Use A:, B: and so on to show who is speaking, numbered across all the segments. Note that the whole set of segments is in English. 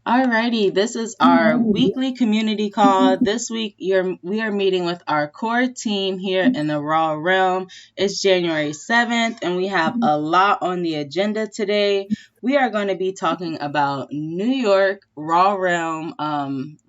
A: Alrighty, this is our weekly community call. This week, we are meeting with our core team here in the Raw Realm. It's January 7th, and we have a lot on the agenda today. We are going to be talking about New York Raw Realm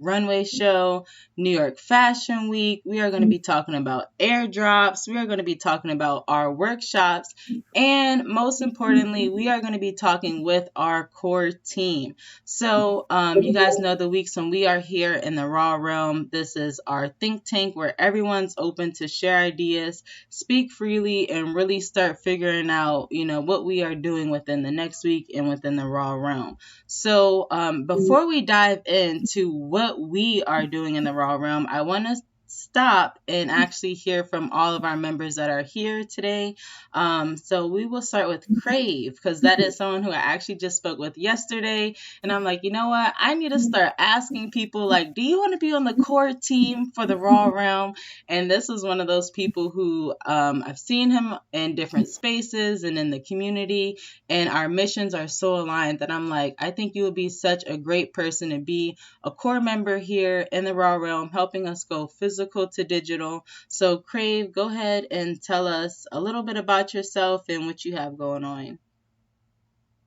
A: runway show, New York Fashion Week. We are going to be talking about airdrops. We are going to be talking about our workshops. And most importantly, we are going to be talking with our core team. So, you guys know the weeks when we are here in the Raw Realm. This is our think tank where everyone's open to share ideas, speak freely, and really start figuring out, what we are doing within the next week and within the Raw Realm. So, before we dive into what we are doing in the Raw Realm, I want to stop and actually hear from all of our members that are here today. So we will start with Crave because that is someone who I actually just spoke with yesterday, and I'm like, you know what? I need to start asking people, like, do you want to be on the core team for the Raw Realm? And this is one of those people who I've seen him in different spaces and in the community, and our missions are so aligned that I'm like, I think you would be such a great person to be a core member here in the Raw Realm, helping us go physical to digital. So, Crave, go ahead and tell us a little bit about yourself and what you have going on.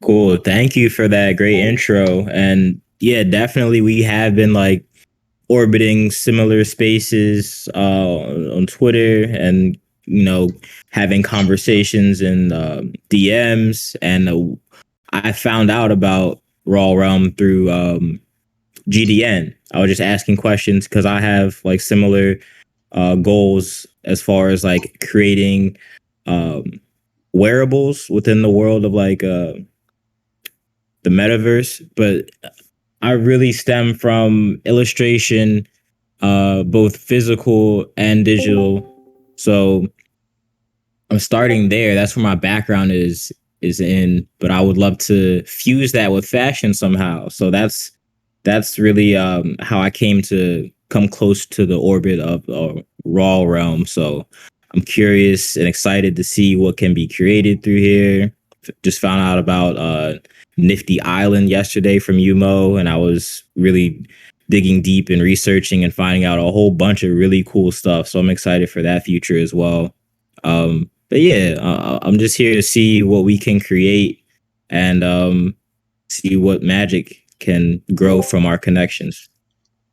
B: Cool. Thank you for that great intro. And yeah, definitely we have been like orbiting similar spaces on Twitter and having conversations in DMs and I found out about Raw Realm through GDN. I was just asking questions because I have like similar goals as far as like creating um, wearables within the world of like the metaverse, but I really stem from illustration, both physical and digital. So I'm starting there. That's where my background is in, but I would love to fuse that with fashion somehow. So that's really how I came to come close to the orbit of raw realm. So I'm curious and excited to see what can be created through here. Just found out about Nifty Island yesterday from UMO, and I was really digging deep and researching and finding out a whole bunch of really cool stuff. So I'm excited for that future as well. But yeah, I'm just here to see what we can create and see what magic can grow from our connections.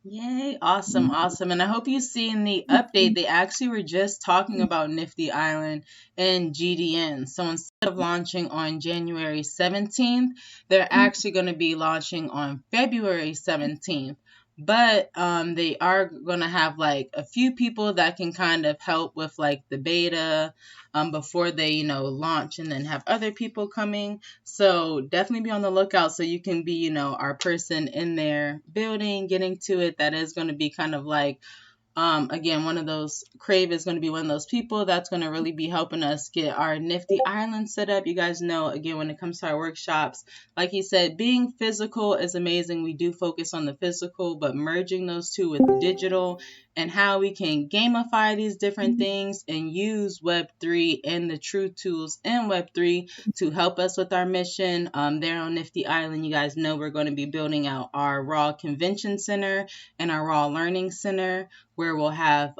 A: Yay, awesome, awesome. And I hope you see in the update, they actually were just talking about Nifty Island and GDN. So instead of launching on January 17th, they're actually going to be launching on February 17th. But they are going to have like a few people that can kind of help with like the beta before they, launch, and then have other people coming. So definitely be on the lookout so you can be, our person in there building, getting to it. That is going to be kind of like again, one of those, Crave is going to be one of those people that's going to really be helping us get our Nifty Island set up. You guys know, again, when it comes to our workshops, like he said, being physical is amazing. We do focus on the physical, but merging those two with digital and how we can gamify these different things and use Web3 and the true tools in Web3 to help us with our mission. There on Nifty Island, you guys know we're going to be building out our Raw Convention Center and our Raw Learning Center, where we'll have,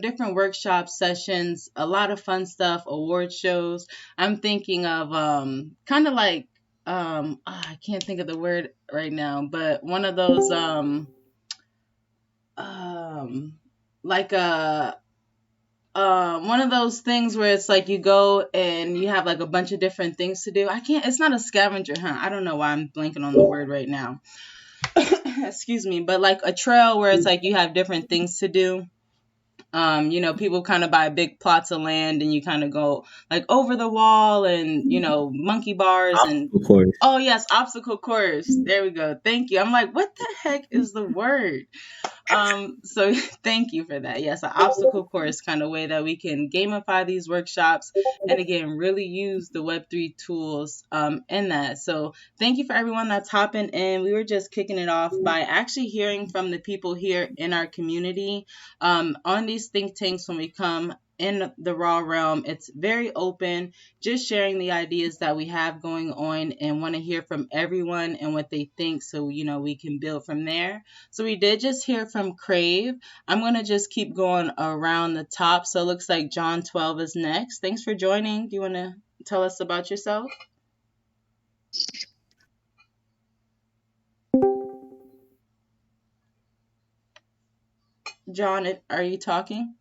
A: different workshop sessions, a lot of fun stuff, award shows. I'm thinking of kind of like, I can't think of the word right now, but one of those, um, like a, one of those things where it's like you go and you have like a bunch of different things to do. It's not a scavenger hunt. I don't know why I'm blanking on the word right now. Excuse me, but like a trail where it's like you have different things to do. People kind of buy big plots of land and you kind of go like over the wall and, monkey bars and,
B: Of course.
A: oh yes, obstacle course. There we go. Thank you. I'm like, what the heck is the word? So thank you for that. Yes, an obstacle course kind of way that we can gamify these workshops and again, really use the Web3 tools in that. So thank you for everyone that's hopping in. We were just kicking it off by actually hearing from the people here in our community on these think tanks when we come in the raw realm. It's very open, just sharing the ideas that we have going on and want to hear from everyone and what they think so, we can build from there. So we did just hear from Crave. I'm going to just keep going around the top. So it looks like John 12 is next. Thanks for joining. Do you want to tell us about yourself? John, are you talking?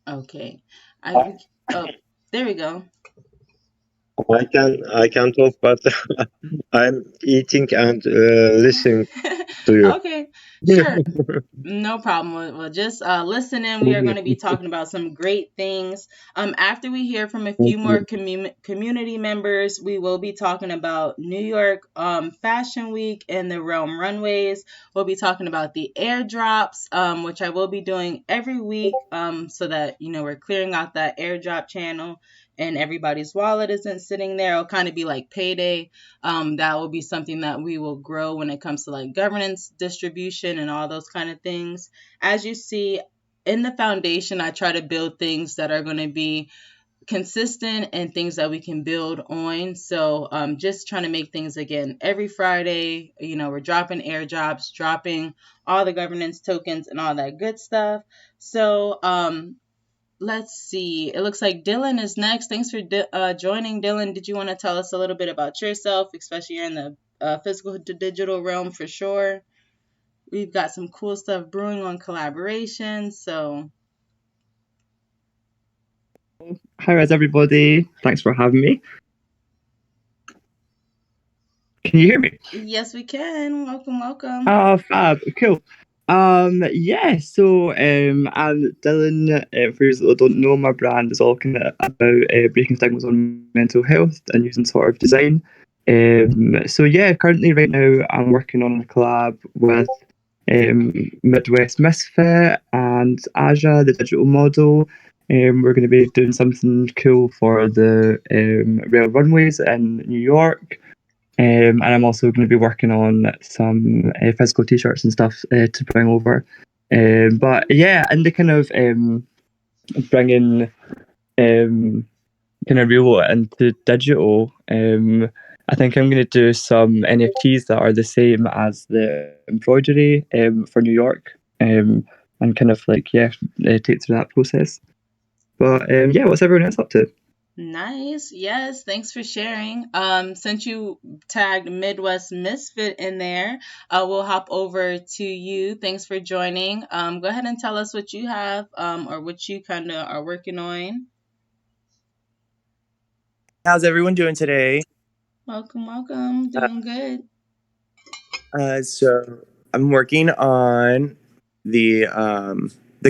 A: Okay. I oh, there we go.
C: I can talk, but I'm eating and listening to you.
A: Okay, sure. No problem. Well, just listen in. We are going to be talking about some great things. After we hear from a few more community members, we will be talking about New York Fashion Week and the Realm Runways. We'll be talking about the airdrops, which I will be doing every week, so that we're clearing out that airdrop channel and everybody's wallet isn't sitting there. It'll kind of be like payday. That will be something that we will grow when it comes to like governance, distribution, and all those kind of things. As you see in the foundation, I try to build things that are going to be consistent and things that we can build on. So just trying to make things again every Friday. We're dropping airdrops, dropping all the governance tokens and all that good stuff. So let's see. It looks like Dylan is next. Thanks for joining, Dylan. Did you want to tell us a little bit about yourself, especially you're in the physical to digital realm for sure? We've got some cool stuff brewing on collaboration. So,
D: Hi, everybody. Thanks for having me. Can you hear me?
A: yes, we can. Welcome, welcome.
D: Oh, fab. Cool. Yeah, so I'm Dylan. For those that don't know, my brand is all kind of about breaking stigmas on mental health and using sort of design. So yeah, currently right now I'm working on a collab with Midwest Misfit and Aja, the digital model. We're going to be doing something cool for the rail runways in New York. And I'm also going to be working on some physical t-shirts and stuff to bring over. But yeah, and the kind of bringing kind of real into digital, I think I'm going to do some NFTs that are the same as the embroidery for New York, and kind of like take through that process. But yeah, what's everyone else up to?
A: Nice. Yes, thanks for sharing. Since you tagged Midwest Misfit in there, we'll hop over to you. Thanks for joining. Go ahead and tell us what you have, or what you kind of are working on.
E: How's everyone doing today?
A: Welcome, welcome. Doing good.
E: So I'm working on the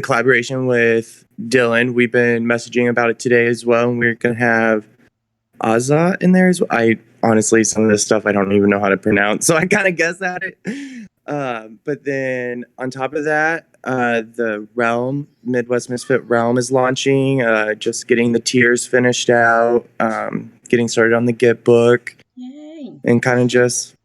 E: collaboration with Dylan. We've been messaging about it today as well, and we're gonna have Azza in there as well. I honestly, some of this stuff I don't even know how to pronounce, so I kind of guess at it. But then on top of that, the Realm Midwest Misfit Realm is launching. Just getting the tiers finished out, getting started on the Git book,
A: Yay.
E: and kind of just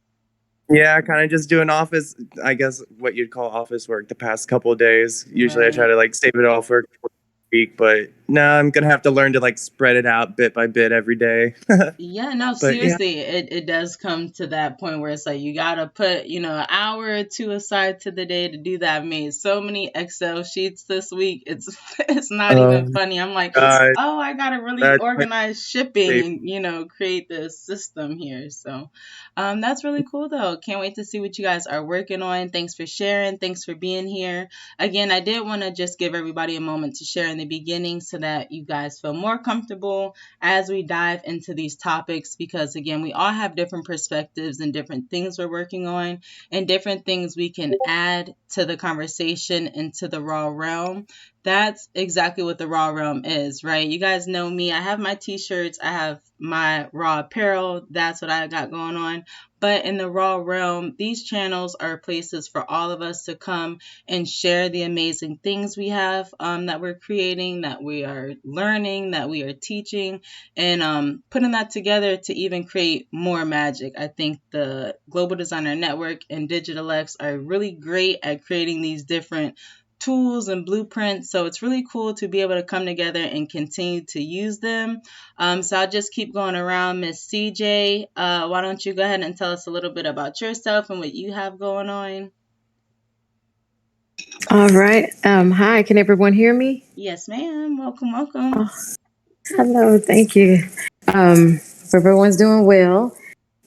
E: doing office, I guess what you'd call office work the past couple of days. Usually I try to like save it all for a week, but now I'm gonna have to learn to like spread it out bit by bit every day.
A: Yeah, no,
E: But yeah,
A: seriously, it does come to that point where it's like you gotta put, an hour or two aside to the day to do that. I made so many Excel sheets this week. It's it's not even funny. I'm like,
E: God,
A: oh, I gotta really
E: that's
A: organize shipping and create this system here. So, that's really cool though. Can't wait to see what you guys are working on. Thanks for sharing. Thanks for being here. Again, I did want to just give everybody a moment to share in the beginning so that you guys feel more comfortable as we dive into these topics, because again, we all have different perspectives and different things we're working on and different things we can add to the conversation into the raw realm. That's exactly what the raw realm is, right? You guys know me. I have my t-shirts, I have my raw apparel. That's what I got going on. But in the raw realm, these channels are places for all of us to come and share the amazing things we have, that we're creating, that we are learning, that we are teaching, and putting that together to even create more magic. I think the Global Designer Network and Digital X are really great at creating these different tools and blueprints. So it's really cool to be able to come together and continue to use them. So I'll just keep going around. Miss CJ, why don't you go ahead and tell us a little bit about yourself and what you have going on?
F: All right. Hi, can everyone hear me?
A: Yes, ma'am. Welcome, welcome.
F: Oh, hello, thank you. Everyone's doing well.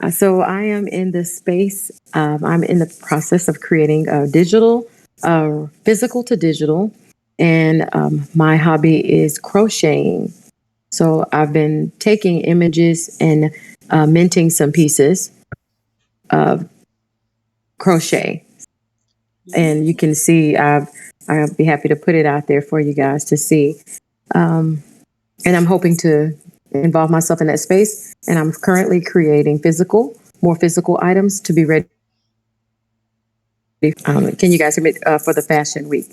F: So I am in the space. I'm in the process of creating a digital, physical to digital, and my hobby is crocheting. So I've been taking images and minting some pieces of crochet, and you can see. I'll be happy to put it out there for you guys to see. Um, and I'm hoping to involve myself in that space. And I'm currently creating more physical items to be ready. Can you guys hear me for the fashion week,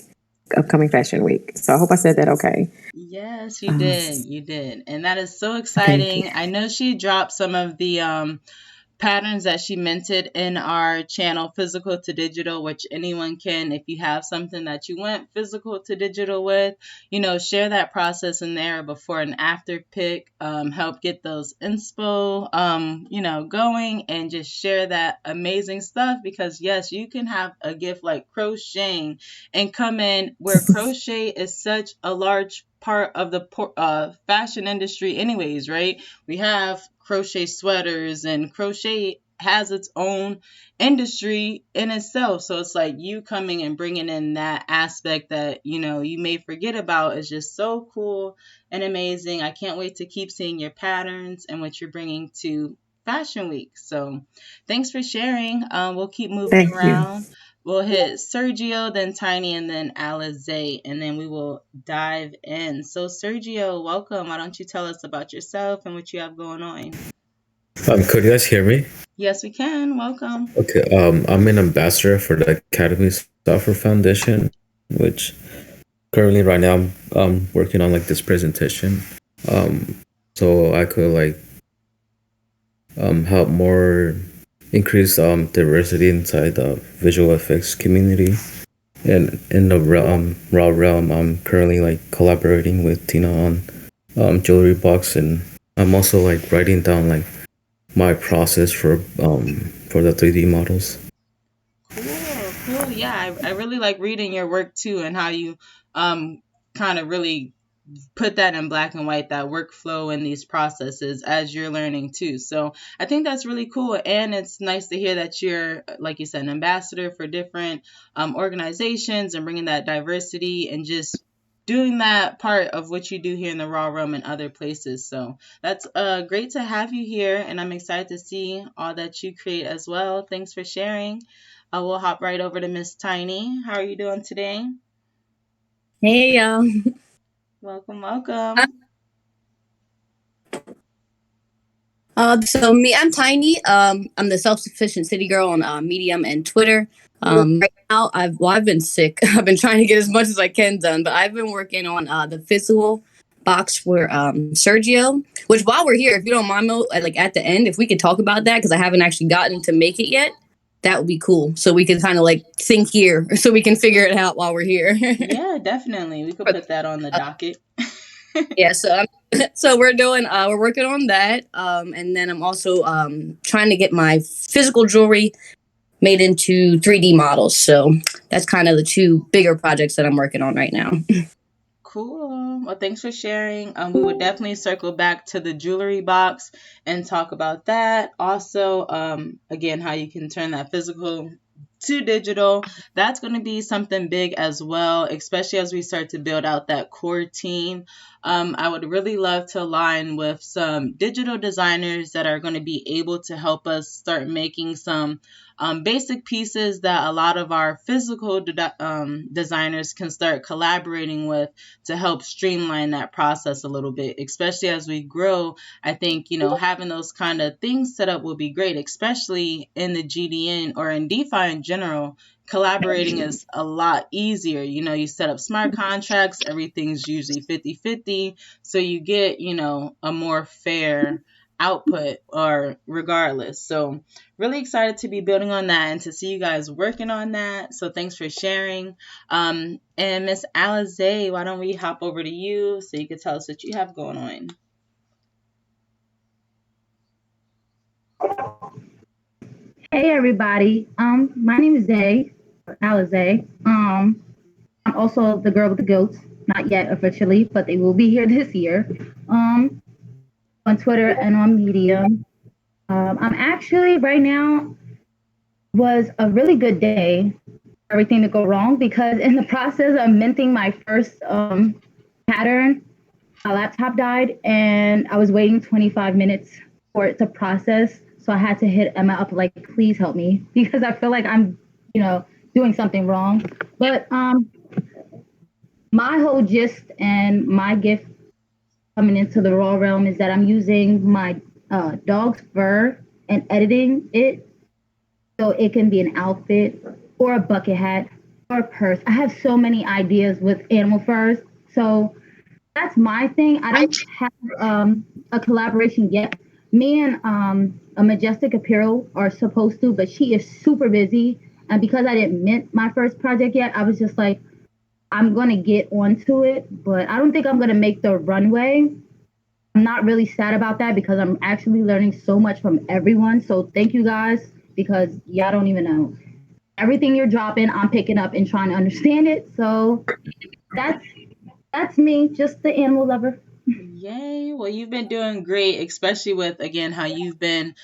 F: upcoming fashion week? So I hope I said that okay.
A: Yes, you did. You did. And that is so
F: Thank you.
A: exciting. I know she dropped some of the patterns that she minted in our channel, Physical to Digital, which anyone can, if you have something that you went physical to digital with, share that process in there, before and after pic, help get those inspo, going, and just share that amazing stuff, because yes, you can have a gift like crocheting and come in where crochet is such a large part of the fashion industry anyways, right? We have crochet sweaters, and crochet has its own industry in itself. So it's like you coming and bringing in that aspect that, you may forget about is just so cool and amazing. I can't wait to keep seeing your patterns and what you're bringing to Fashion Week. So thanks for sharing. We'll keep moving
F: Thank you.
A: around. We'll hit Sergio, then Tiny, and then Alize, and then we will dive in. So, Sergio, welcome. Why don't you tell us about yourself and what you have going on?
G: Could you guys hear me?
A: Yes, we can. Welcome.
G: Okay. I'm an ambassador for the Academy Software Foundation, which currently right now I'm working on like this presentation, so I could like help more increase diversity inside the visual effects community. And in the raw realm, I'm currently like collaborating with Tina on jewelry box, and I'm also like writing down like my process for the 3D models.
A: Cool. Yeah, I really like reading your work too, and how you kind of really put that in black and white, that workflow and these processes as you're learning too. So I think that's really cool. And it's nice to hear that you're, like you said, an ambassador for different organizations, and bringing that diversity and just doing that part of what you do here in the Raw Room and other places. So that's great to have you here. And I'm excited to see all that you create as well. Thanks for sharing. We'll hop right over to Miss Tiny. How are you doing today?
H: Hey, y'all.
A: Welcome.
H: So me, I'm Tiny. I'm the self-sufficient city girl on Medium and Twitter. Right now, I've been sick. I've been trying to get as much as I can done, but I've been working on the physical box for Sergio. Which, while we're here, if you don't mind, Mo, like at the end, if we could talk about that, because I haven't actually gotten to make it yet, that would be cool. So we can kind of like think here, so we can figure it out while we're here.
A: Yeah, definitely. We could put that on the docket.
H: Yeah, so we're working on that, and then I'm also trying to get my physical jewelry made into 3D models. So that's kind of the two bigger projects that I'm working on right now.
A: Cool. Well, thanks for sharing. We would definitely circle back to the jewelry box and talk about that. Also, again, how you can turn that physical to digital. That's going to be something big as well, especially as we start to build out that core team. I would really love to align with some digital designers that are going to be able to help us start making some basic pieces that a lot of our physical designers can start collaborating with to help streamline that process a little bit, especially as we grow. I think, having those kind of things set up will be great, especially in the GDN or in DeFi in general. Collaborating is a lot easier. You set up smart contracts, everything's usually 50-50. So you get, a more fair output or regardless. So really excited to be building on that and to see you guys working on that. So thanks for sharing. And Miss Alize, why don't we hop over to you so you can tell us what you have going on?
I: Hey everybody. My name is Zay, Alize. I'm also the girl with the goats. Not yet officially, but they will be here this year. On Twitter and on Medium. I'm actually right now was a really good day for everything to go wrong because in the process of minting my first pattern, my laptop died and I was waiting 25 minutes for it to process. So I had to hit Emma up like, please help me because I feel like I'm, doing something wrong. But my whole gist and my gift coming into the raw realm is that I'm using my dog's fur and editing it so it can be an outfit or a bucket hat or a purse. I have so many ideas with animal furs. So that's my thing. I don't have a collaboration yet. Me and a Majestic Apparel are supposed to, but she is super busy. And because I didn't mint my first project yet, I was just like, I'm going to get onto it, but I don't think I'm going to make the runway. I'm not really sad about that because I'm actually learning so much from everyone. So thank you guys because y'all don't even know. Everything you're dropping, I'm picking up and trying to understand it. So that's me, just the animal lover.
A: Yay. Well, you've been doing great, especially with, again, how you've been,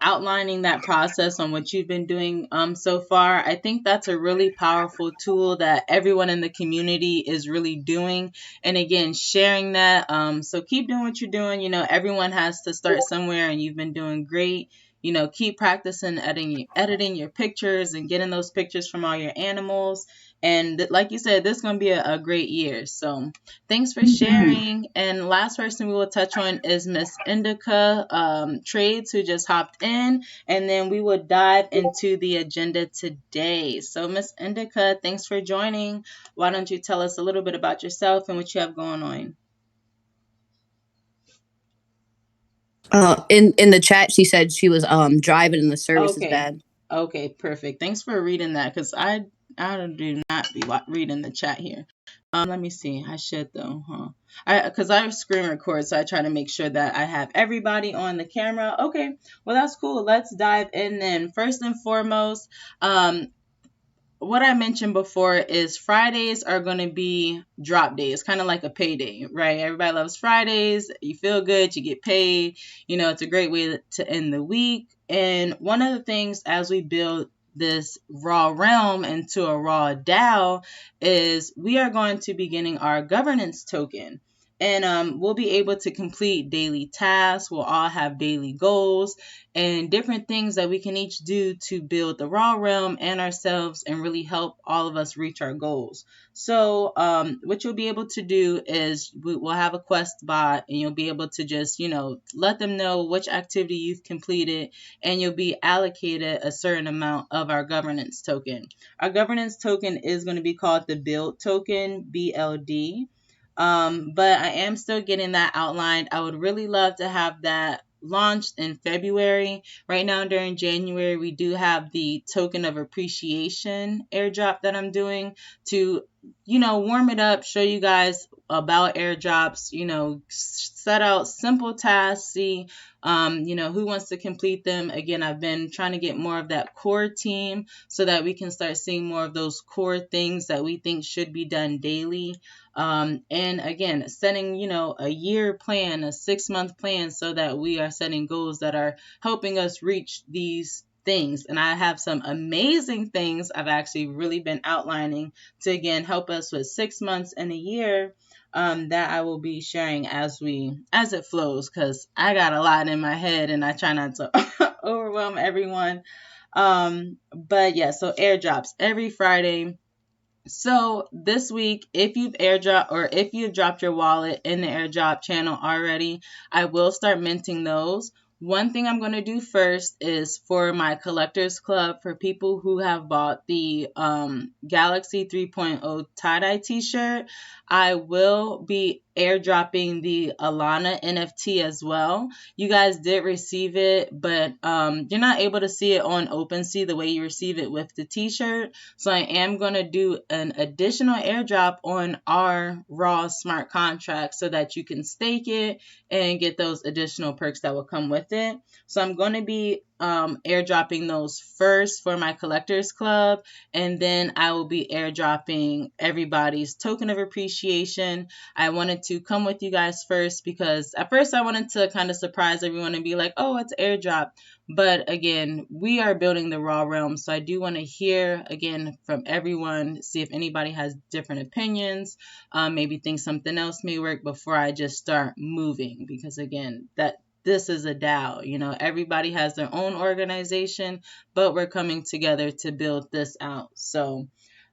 A: outlining that process on what you've been doing so far. I think that's a really powerful tool that everyone in the community is really doing. And again, sharing that. So keep doing what you're doing. Everyone has to start somewhere and you've been doing great. Keep practicing editing your pictures and getting those pictures from all your animals. And like you said, this is going to be a great year. So thanks for sharing. And last person we will touch on is Miss Indica Trades, who just hopped in. And then we will dive into the agenda today. So Miss Indica, thanks for joining. Why don't you tell us a little bit about yourself and what you have going on?
H: In the chat, she said she was driving and the service is
A: Okay.
H: bad.
A: Okay, perfect. Thanks for reading that because I do not be reading the chat here. Let me see. I should though, huh? Because I screen record, so I try to make sure that I have everybody on the camera. Okay, well that's cool. Let's dive in then. First and foremost, what I mentioned before is Fridays are going to be drop days, kind of like a payday, right? Everybody loves Fridays. You feel good, you get paid. It's a great way to end the week. And one of the things as we build this raw realm into a raw DAO is we are going to be getting our governance token. And we'll be able to complete daily tasks. We'll all have daily goals and different things that we can each do to build the raw realm and ourselves and really help all of us reach our goals. So what you'll be able to do is we'll have a quest bot and you'll be able to just, let them know which activity you've completed and you'll be allocated a certain amount of our governance token. Our governance token is going to be called the build token, BLD. But I am still getting that outlined. I would really love to have that launched in February. Right now during January, we do have the token of appreciation airdrop that I'm doing to, warm it up, show you guys about airdrops, set out simple tasks, see, who wants to complete them. Again, I've been trying to get more of that core team so that we can start seeing more of those core things that we think should be done daily. And again, setting, a year plan, a 6-month plan so that we are setting goals that are helping us reach these things. And I have some amazing things I've actually really been outlining to, again, help us with 6 months and a year that I will be sharing as it flows, because I got a lot in my head and I try not to overwhelm everyone. But yeah, so airdrops every Friday. So this week, if you've airdropped or if you've dropped your wallet in the airdrop channel already, I will start minting those. One thing I'm going to do first is for my collectors club, for people who have bought the Galaxy 3.0 tie-dye t-shirt, I will be airdropping the Alana NFT as well. You guys did receive it, but you're not able to see it on OpenSea the way you receive it with the t-shirt. So I am going to do an additional airdrop on our raw smart contract so that you can stake it and get those additional perks that will come with it. So I'm going to be airdropping those first for my collectors club, and then I will be airdropping everybody's token of appreciation. I wanted to come with you guys first because at first I wanted to kind of surprise everyone and be like, oh, it's airdrop. But again, we are building the raw realm, so I do want to hear again from everyone, see if anybody has different opinions, maybe think something else may work before I just start moving, because again, this is a DAO. You know, everybody has their own organization, but we're coming together to build this out. So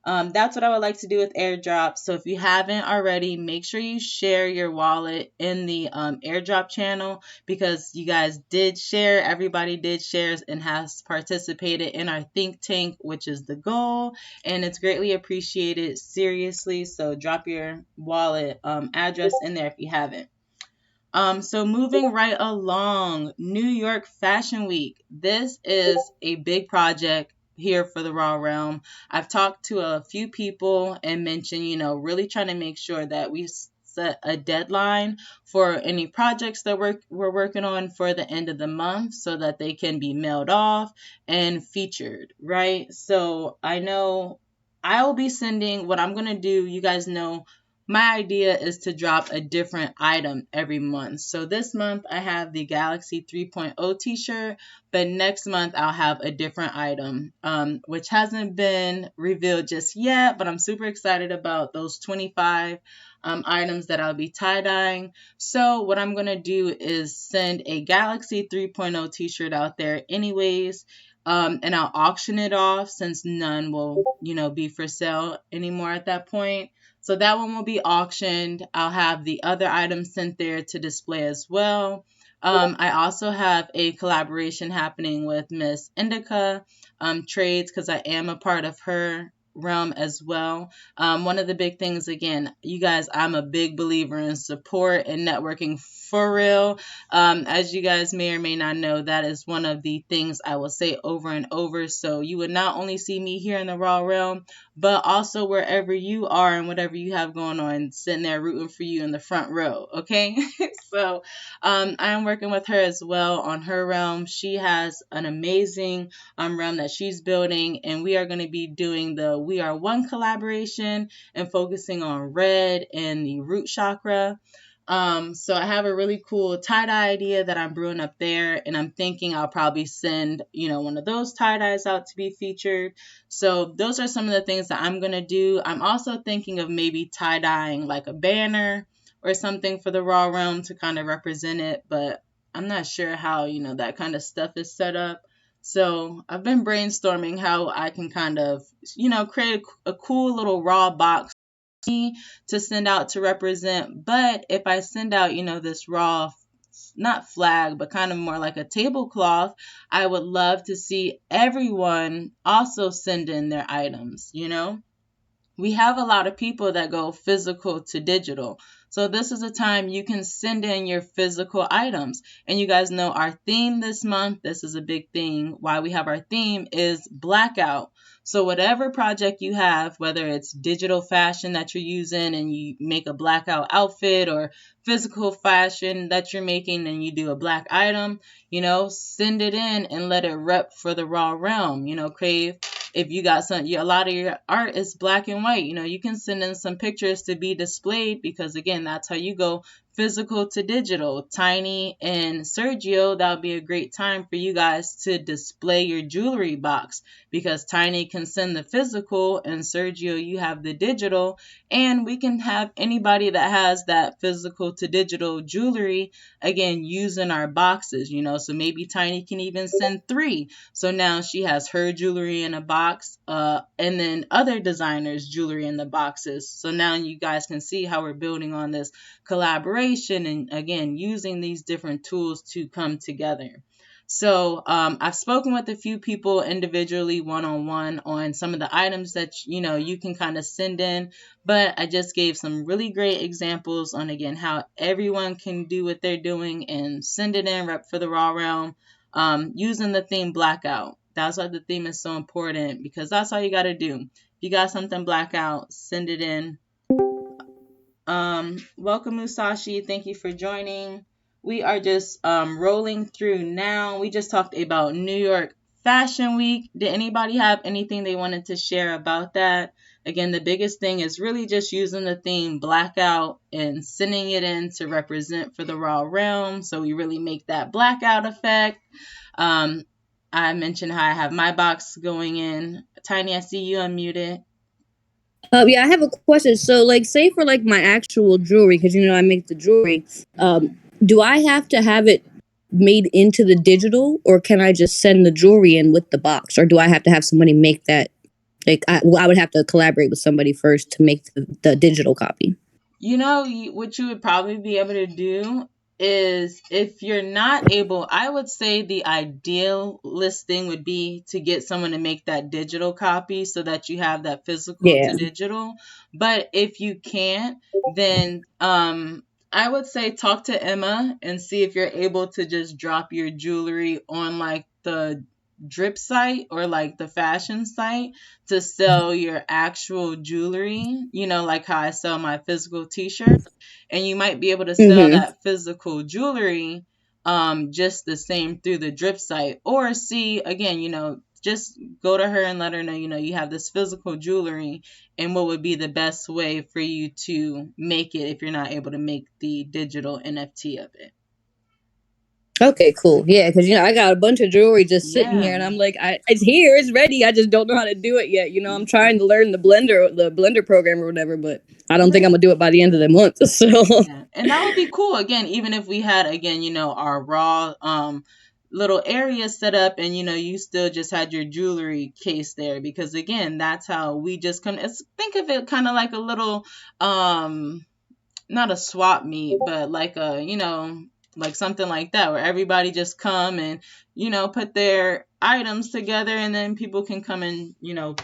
A: that's what I would like to do with airdrop. So if you haven't already, make sure you share your wallet in the airdrop channel, because you guys did share, everybody did share and has participated in our think tank, which is the goal, and it's greatly appreciated, seriously. So drop your wallet address in there if you haven't. So moving right along, New York Fashion Week. This is a big project here for the Raw Realm. I've talked to a few people and mentioned, really trying to make sure that we set a deadline for any projects that we're working on for the end of the month so that they can be mailed off and featured, right? So I know I will be sending what I'm going to do. You guys know my idea is to drop a different item every month. So this month I have the Galaxy 3.0 t-shirt, but next month I'll have a different item, which hasn't been revealed just yet, but I'm super excited about those 25 items that I'll be tie-dyeing. So what I'm going to do is send a Galaxy 3.0 t-shirt out there anyways, and I'll auction it off since none will, be for sale anymore at that point. So that one will be auctioned. I'll have the other items sent there to display as well. I also have a collaboration happening with Miss Indica Trades, because I am a part of her realm as well. One of the big things, again, you guys, I'm a big believer in support and networking for real. As you guys may or may not know, that is one of the things I will say over and over. So you would not only see me here in the Raw Realm, but also wherever you are and whatever you have going on, sitting there rooting for you in the front row. Okay. So I am working with her as well on her realm. She has an amazing realm that she's building, and we are going to be doing the We Are One collaboration and focusing on red and the root chakra. So I have a really cool tie-dye idea that I'm brewing up there, and I'm thinking I'll probably send, one of those tie-dyes out to be featured. So those are some of the things that I'm going to do. I'm also thinking of maybe tie-dyeing like a banner or something for the Raw Realm to kind of represent it, but I'm not sure how, that kind of stuff is set up. So I've been brainstorming how I can kind of, create a cool little raw box to send out to represent. But if I send out, this raw, not flag, but kind of more like a tablecloth, I would love to see everyone also send in their items. We have a lot of people that go physical to digital. So this is a time you can send in your physical items. And you guys know our theme this month, this is a big thing. Why we have our theme is blackout. So whatever project you have, whether it's digital fashion that you're using and you make a blackout outfit, or physical fashion that you're making and you do a black item, send it in and let it rep for the Raw Realm. Crave, if you got a lot of your art is black and white, you can send in some pictures to be displayed, because again, that's how you go physical to digital. Tiny and Sergio, that would be a great time for you guys to display your jewelry box, because Tiny can send the physical and Sergio, you have the digital, and we can have anybody that has that physical to digital jewelry, again, using our boxes, so maybe Tiny can even send 3. So now she has her jewelry in a box, and then other designers' jewelry in the boxes. So now you guys can see how we're building on this collaboration and again using these different tools to come together. So I've spoken with a few people individually, one-on-one, on some of the items that you can kind of send in. But I just gave some really great examples on, again, how everyone can do what they're doing and send it in, rep for the Raw Realm, using the theme Blackout. That's why the theme is so important, because that's all you got to do. If you got something blackout, send it in. Welcome, Musashi. Thank you for joining. We are just rolling through now. We just talked about New York Fashion Week. Did anybody have anything they wanted to share about that? Again, the biggest thing is really just using the theme Blackout and sending it in to represent for the Raw Realm. So we really make that blackout effect. I mentioned how I have my box going in. Tiny, I see you unmuted.
H: Yeah, I have a question. So, like, say for like my actual jewelry, because I make the jewelry. Do I have to have it made into the digital, or can I just send the jewelry in with the box, or do I have to have somebody make that? Like, I would have to collaborate with somebody first to make the digital copy.
A: What you would probably be able to do is, if you're not able, I would say the ideal listing would be to get someone to make that digital copy so that you have that physical to digital. But if you can't, then I would say talk to Emma and see if you're able to just drop your jewelry on like the drip site or like the fashion site to sell your actual jewelry, like how I sell my physical t-shirt. And you might be able to sell that physical jewelry just the same through the drip site. Or see, again, just go to her and let her know, you have this physical jewelry and what would be the best way for you to make it if you're not able to make the digital NFT of it.
H: Okay, cool. Yeah, because I got a bunch of jewelry just sitting here, and I'm like, it's here, it's ready. I just don't know how to do it yet. I'm trying to learn the blender program or whatever, but I don't think I'm gonna do it by the end of the month. So,
A: and that would be cool. Again, even if we had our raw little area set up, and you still just had your jewelry case there, because again, that's how we just think of it kind of like a little not a swap meet, but like like something like that, where everybody just come and put their items together, and then people can come and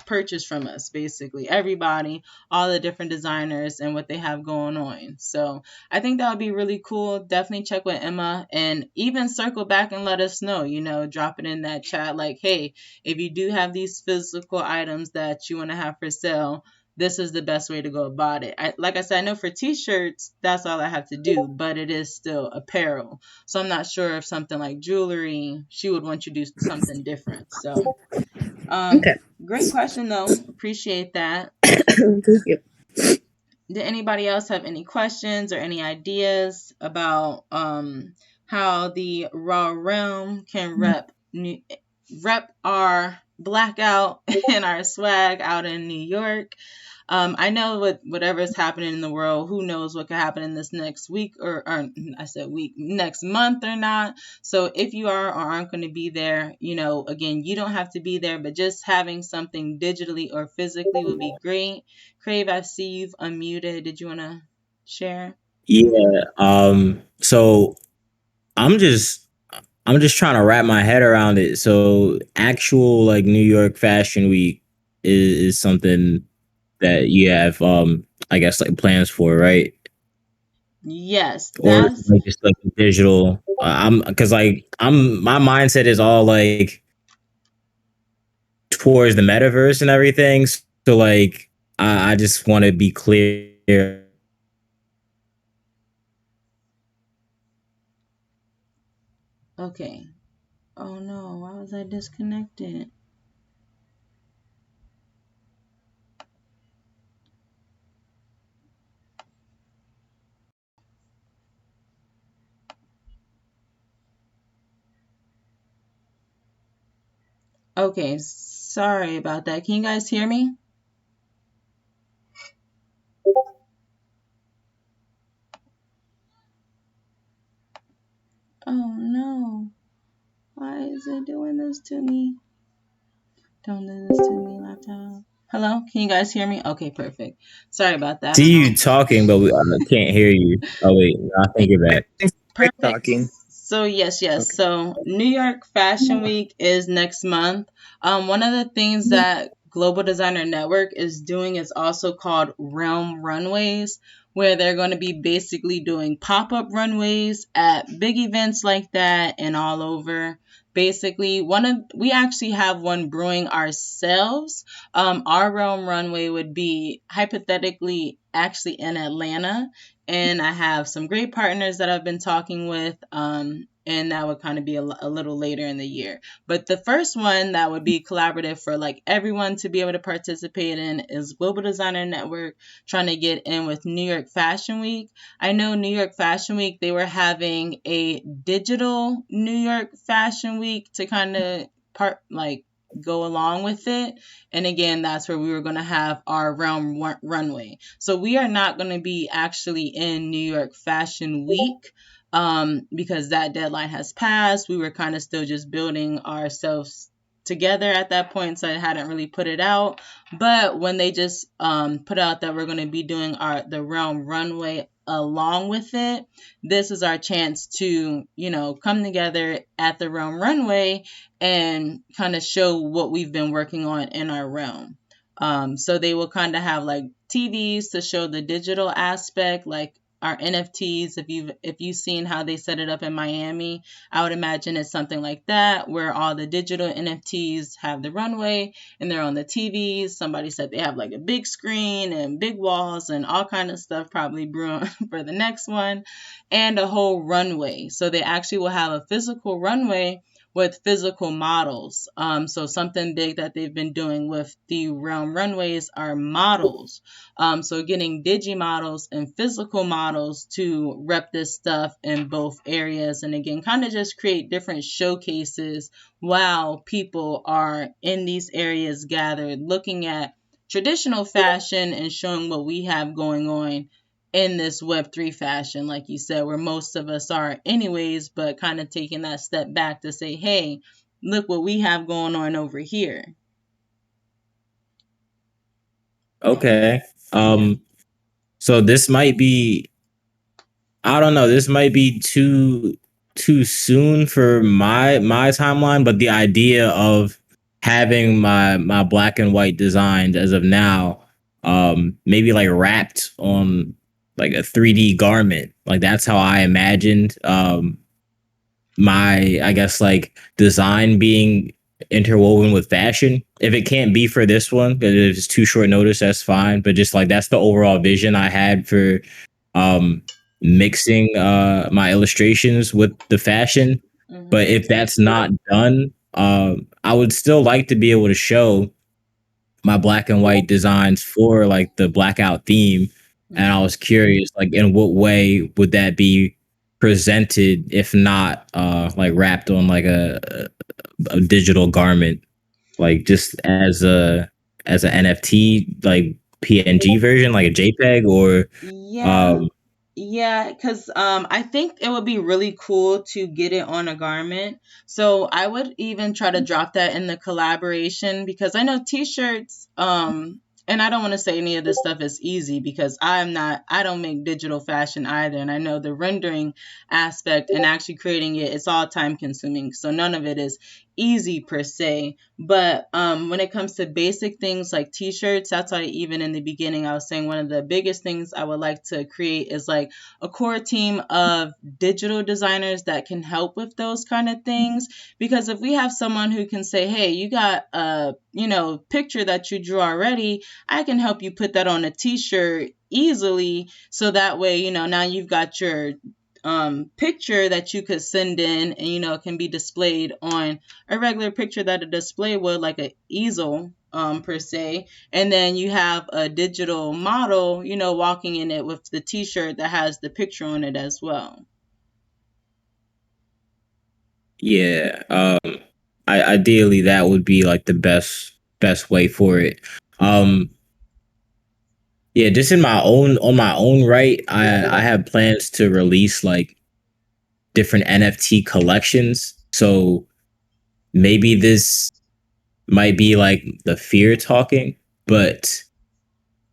A: purchase from us, basically everybody, all the different designers and what they have going on. So I think that would be really cool. Definitely check with Emma, and even circle back and let us know, drop it in that chat, like, hey, if you do have these physical items that you want to have for sale, this is the best way to go about it. Like I said, I know for t-shirts, that's all I have to do, but it is still apparel. So I'm not sure if something like jewelry, she would want you to do something different. So, great question though. Appreciate that.
H: thank you.
A: Did anybody else have any questions or any ideas about how the Raw Realm can rep our blackout and our swag out in New York? I know with whatever's happening in the world, who knows what could happen in this next week or I said week, next month or not. So if you are or aren't going to be there, again, you don't have to be there, but just having something digitally or physically would be great. Crave, I see you've unmuted. Did you want to share?
B: Yeah. So I'm just trying to wrap my head around it. So actual like New York Fashion Week is something that you have I guess like plans for, right?
A: Yes,
B: Or
A: that's
B: like just like digital. My mindset is all like towards the metaverse and everything. So like I just want to be clear.
A: okay. Oh no, why was I disconnected? Okay, sorry about that. Can you guys hear me? Oh no. Why is it doing this to me? Don't do this to me, laptop. Hello? Can you guys hear me? Okay, perfect. Sorry about that.
B: See you talking, but we can't hear you. Oh wait, no, I think you're back.
A: Perfect.
E: Talking.
A: So yes.
C: Okay.
A: So New York Fashion Week is next month. One of the things that Global Designer Network is doing is also called Realm Runways, where they're going to be basically doing pop-up runways at big events like that and all over. Basically, we actually have one brewing ourselves. Our Realm Runway would be hypothetically actually in Atlanta, and I have some great partners that I've been talking with, and that would kind of be a little later in the year. But the first one that would be collaborative for like everyone to be able to participate in is Global Designer Network trying to get in with New York Fashion Week. I know New York Fashion Week, they were having a digital New York Fashion Week to kind of go along with it. And again, that's where we were going to have our runway. So we are not going to be actually in New York Fashion Week, because that deadline has passed. We were kind of still just building ourselves together at that point, so I hadn't really put it out. But when they just put out that we're going to be doing the Realm Runway along with it, this is our chance to, come together at the Realm Runway and kind of show what we've been working on in our realm. So they will kind of have like TVs to show the digital aspect, like our NFTs. If you've seen how they set it up in Miami, I would imagine it's something like that, where all the digital NFTs have the runway and they're on the TVs. Somebody said they have like a big screen and big walls and all kind of stuff, probably brewing for the next one, and a whole runway. So they actually will have a physical runway with physical models. So something big that they've been doing with the Realm Runways are models. So getting digi models and physical models to rep this stuff in both areas. And again, kind of just create different showcases while people are in these areas gathered, looking at traditional fashion and showing what we have going on in this Web3 fashion, like you said, where most of us are anyways, but kind of taking that step back to say, hey, look what we have going on over here.
B: Okay. So this might be, I don't know, this might be too soon for my timeline, but the idea of having my black and white designs as of now, maybe like wrapped on like a 3D garment, like that's how I imagined my, I guess, like design being interwoven with fashion. If it can't be for this one, because it's too short notice, that's fine. But just like that's the overall vision I had for um mixing my illustrations with the fashion. But if that's not done, I would still like to be able to show my black and white designs for like the blackout theme. And I was curious, like, in what way would that be presented if not like wrapped on like a digital garment, like just as an NFT, like PNG version, like a JPEG, or
A: Yeah.
B: um
A: Yeah, because I think it would be really cool to get it on a garment. So I would even try to drop that in the collaboration, because I know t-shirts, and I don't want to say any of this stuff is easy, because I don't make digital fashion either. And I know the rendering aspect and actually creating it, it's all time consuming. So none of it is easy per se. But when it comes to basic things like t-shirts, that's why even in the beginning I was saying one of the biggest things I would like to create is like a core team of digital designers that can help with those kind of things. Because if we have someone who can say, hey, you got a picture that you drew already, I can help you put that on a t-shirt easily, so that way now you've got your picture that you could send in, and it can be displayed on a regular picture that a display would, like a easel per se. And then you have a digital model walking in it with the t-shirt that has the picture on it as well.
B: yeah, ideally that would be like the best way for it. Um yeah, just in my own on my own right, I have plans to release like different NFT collections. So maybe this might be like the fear talking, but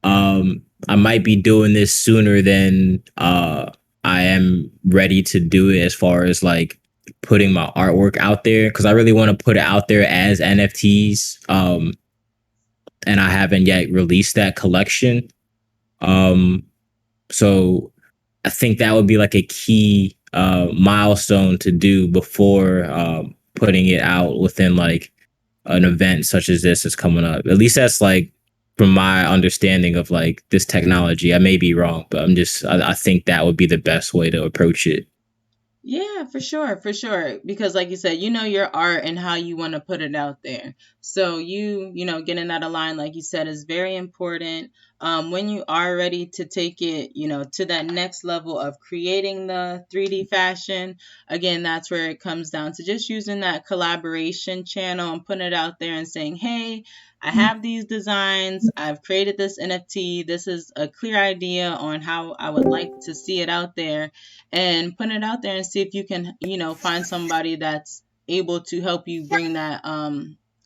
B: I might be doing this sooner than I am ready to do it, as far as like putting my artwork out there because I really want to put it out there as NFTs. And I haven't yet released that collection. So I think that would be like a key milestone to do before putting it out within like an event such as this is coming up. At least that's like from my understanding of like this technology. I may be wrong, but I think that would be the best way to approach it.
A: Yeah, for sure, for sure. Because like you said, you know your art and how you want to put it out there. So getting that aligned, like you said, is very important. When you are ready to take it, to that next level of creating the 3D fashion, again, that's where it comes down to just using that collaboration channel and putting it out there and saying, hey, I have these designs. I've created this NFT. This is a clear idea on how I would like to see it out there, and put it out there and see if you can, find somebody that's able to help you bring that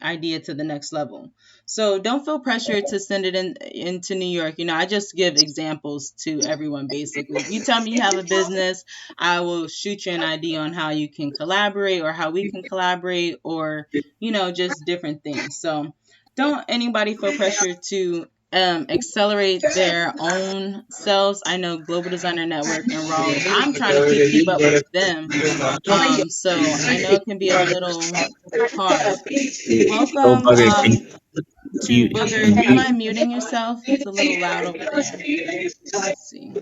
A: idea to the next level. So don't feel pressure to send it into New York. I just give examples to everyone basically. If you tell me you have a business, I will shoot you an idea on how you can collaborate or how we can collaborate or, just different things. So don't anybody feel pressure to accelerate their own selves. I know Global Designer Network and Raw. I'm trying to keep up with them. So I know it can be a little hard.
B: So
A: Welcome
B: Bugger, can
A: to
B: you
A: Booger. Do you mind muting yourself? It's a little loud over there. Let's see.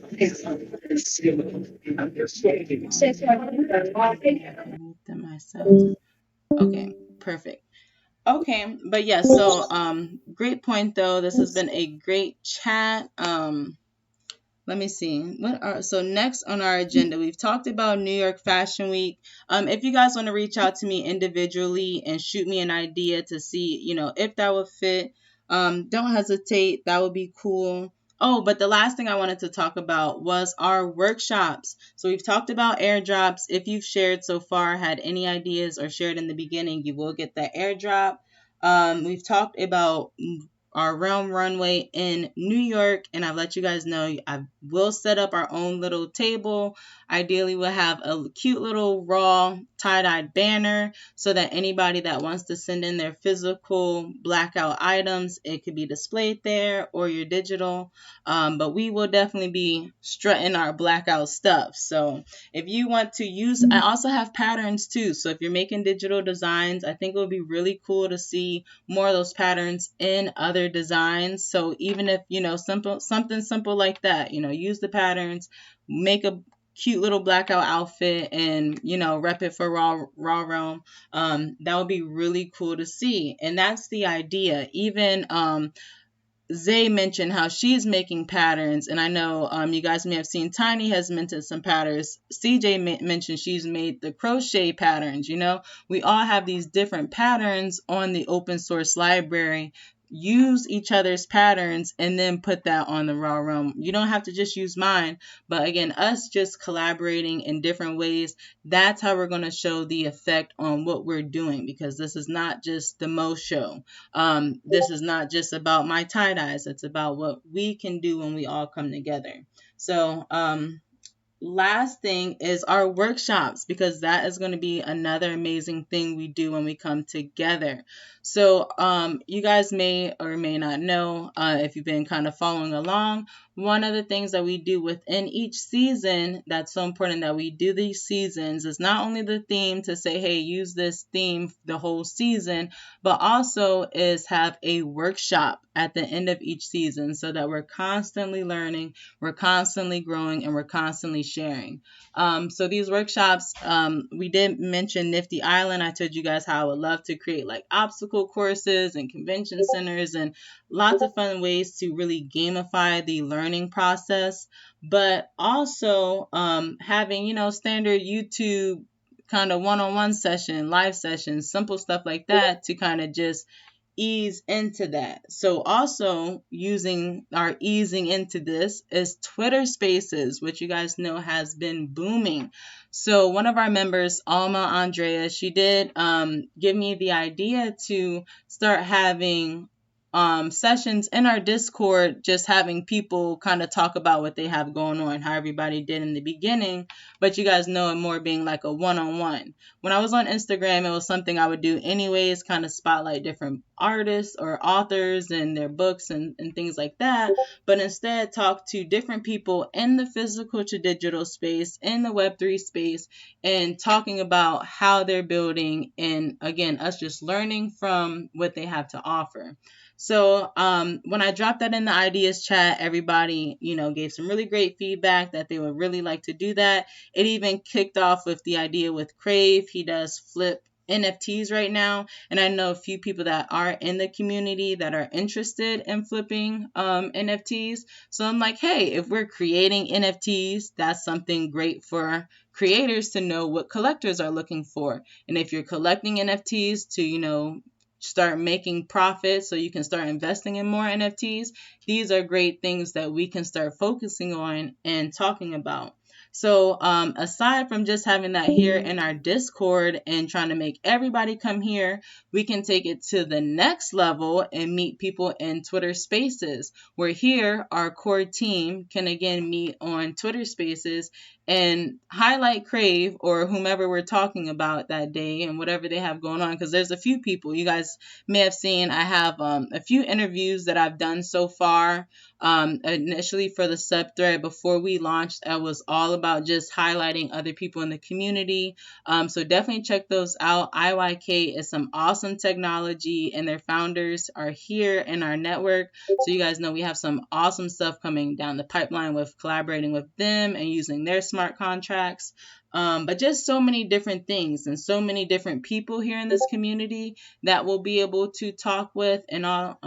A: I can mute them myself. Okay, perfect. Okay, but yes, so great point though. This has been a great chat. Let me see. So next on our agenda, we've talked about New York Fashion Week. If you guys want to reach out to me individually and shoot me an idea to see, if that would fit, don't hesitate. That would be cool. Oh, but the last thing I wanted to talk about was our workshops. So we've talked about airdrops. If you've shared so far, had any ideas or shared in the beginning, you will get that airdrop. We've talked about our Realm Runway in New York, and I've let you guys know I will set up our own little table. Ideally, we'll have a cute little raw tie-dyed banner so that anybody that wants to send in their physical blackout items, it could be displayed there or your digital. But we will definitely be strutting our blackout stuff. So if you want to use, I also have patterns too. So if you're making digital designs, I think it would be really cool to see more of those patterns in other designs. So even if, something simple like that, use the patterns, make a cute little blackout outfit and, rep it for Raw Realm. That would be really cool to see. And that's the idea. Even, Zay mentioned how she's making patterns, and I know you guys may have seen Tiny has minted some patterns. CJ mentioned she's made the crochet patterns. We all have these different patterns on the open source library. Use each other's patterns and then put that on the Raw Realm. You don't have to just use mine, but again, us just collaborating in different ways, that's how we're going to show the effect on what we're doing, because this is not just the Mo show. This is not just about my tie-dyes. It's about what we can do when we all come together. So last thing is our workshops, because that is going to be another amazing thing we do when we come together. So you guys may or may not know, if you've been kind of following along, one of the things that we do within each season that's so important that we do these seasons is not only the theme to say, hey, use this theme the whole season, but also is have a workshop at the end of each season so that we're constantly learning, we're constantly growing, and we're constantly sharing. So these workshops, we did mention Nifty Island. I told you guys how I would love to create like obstacle courses and convention centers and lots of fun ways to really gamify the learning process, but also having, standard YouTube kind of one-on-one session, live sessions, simple stuff like that to kind of just ease into that. So also easing into this is Twitter Spaces, which you guys know has been booming. So one of our members, Alma Andrea, she did give me the idea to start having sessions in our Discord, just having people kind of talk about what they have going on, how everybody did in the beginning, but you guys know it more being like a one-on-one. When I was on Instagram, it was something I would do anyways, kind of spotlight different artists or authors and their books and things like that, but instead talk to different people in the physical to digital space, in the Web3 space, and talking about how they're building, and again, us just learning from what they have to offer. So when I dropped that in the ideas chat, everybody, gave some really great feedback that they would really like to do that. It even kicked off with the idea with Crave. He does flip NFTs right now, and I know a few people that are in the community that are interested in flipping NFTs. So I'm like, hey, if we're creating NFTs, that's something great for creators to know what collectors are looking for. And if you're collecting NFTs to, start making profits so you can start investing in more NFTs, these are great things that we can start focusing on and talking about. So aside from just having that here in our Discord and trying to make everybody come here, we can take it to the next level and meet people in Twitter Spaces, where here our core team can again meet on Twitter Spaces and highlight Crave or whomever we're talking about that day and whatever they have going on, because there's a few people you guys may have seen. I have a few interviews that I've done so far. Initially for the subthread before we launched, I was all about just highlighting other people in the community. So definitely check those out. IYK is some awesome technology, and their founders are here in our network. So you guys know we have some awesome stuff coming down the pipeline with collaborating with them and using their smart contracts. But just so many different things and so many different people here in this community that we'll be able to talk with and all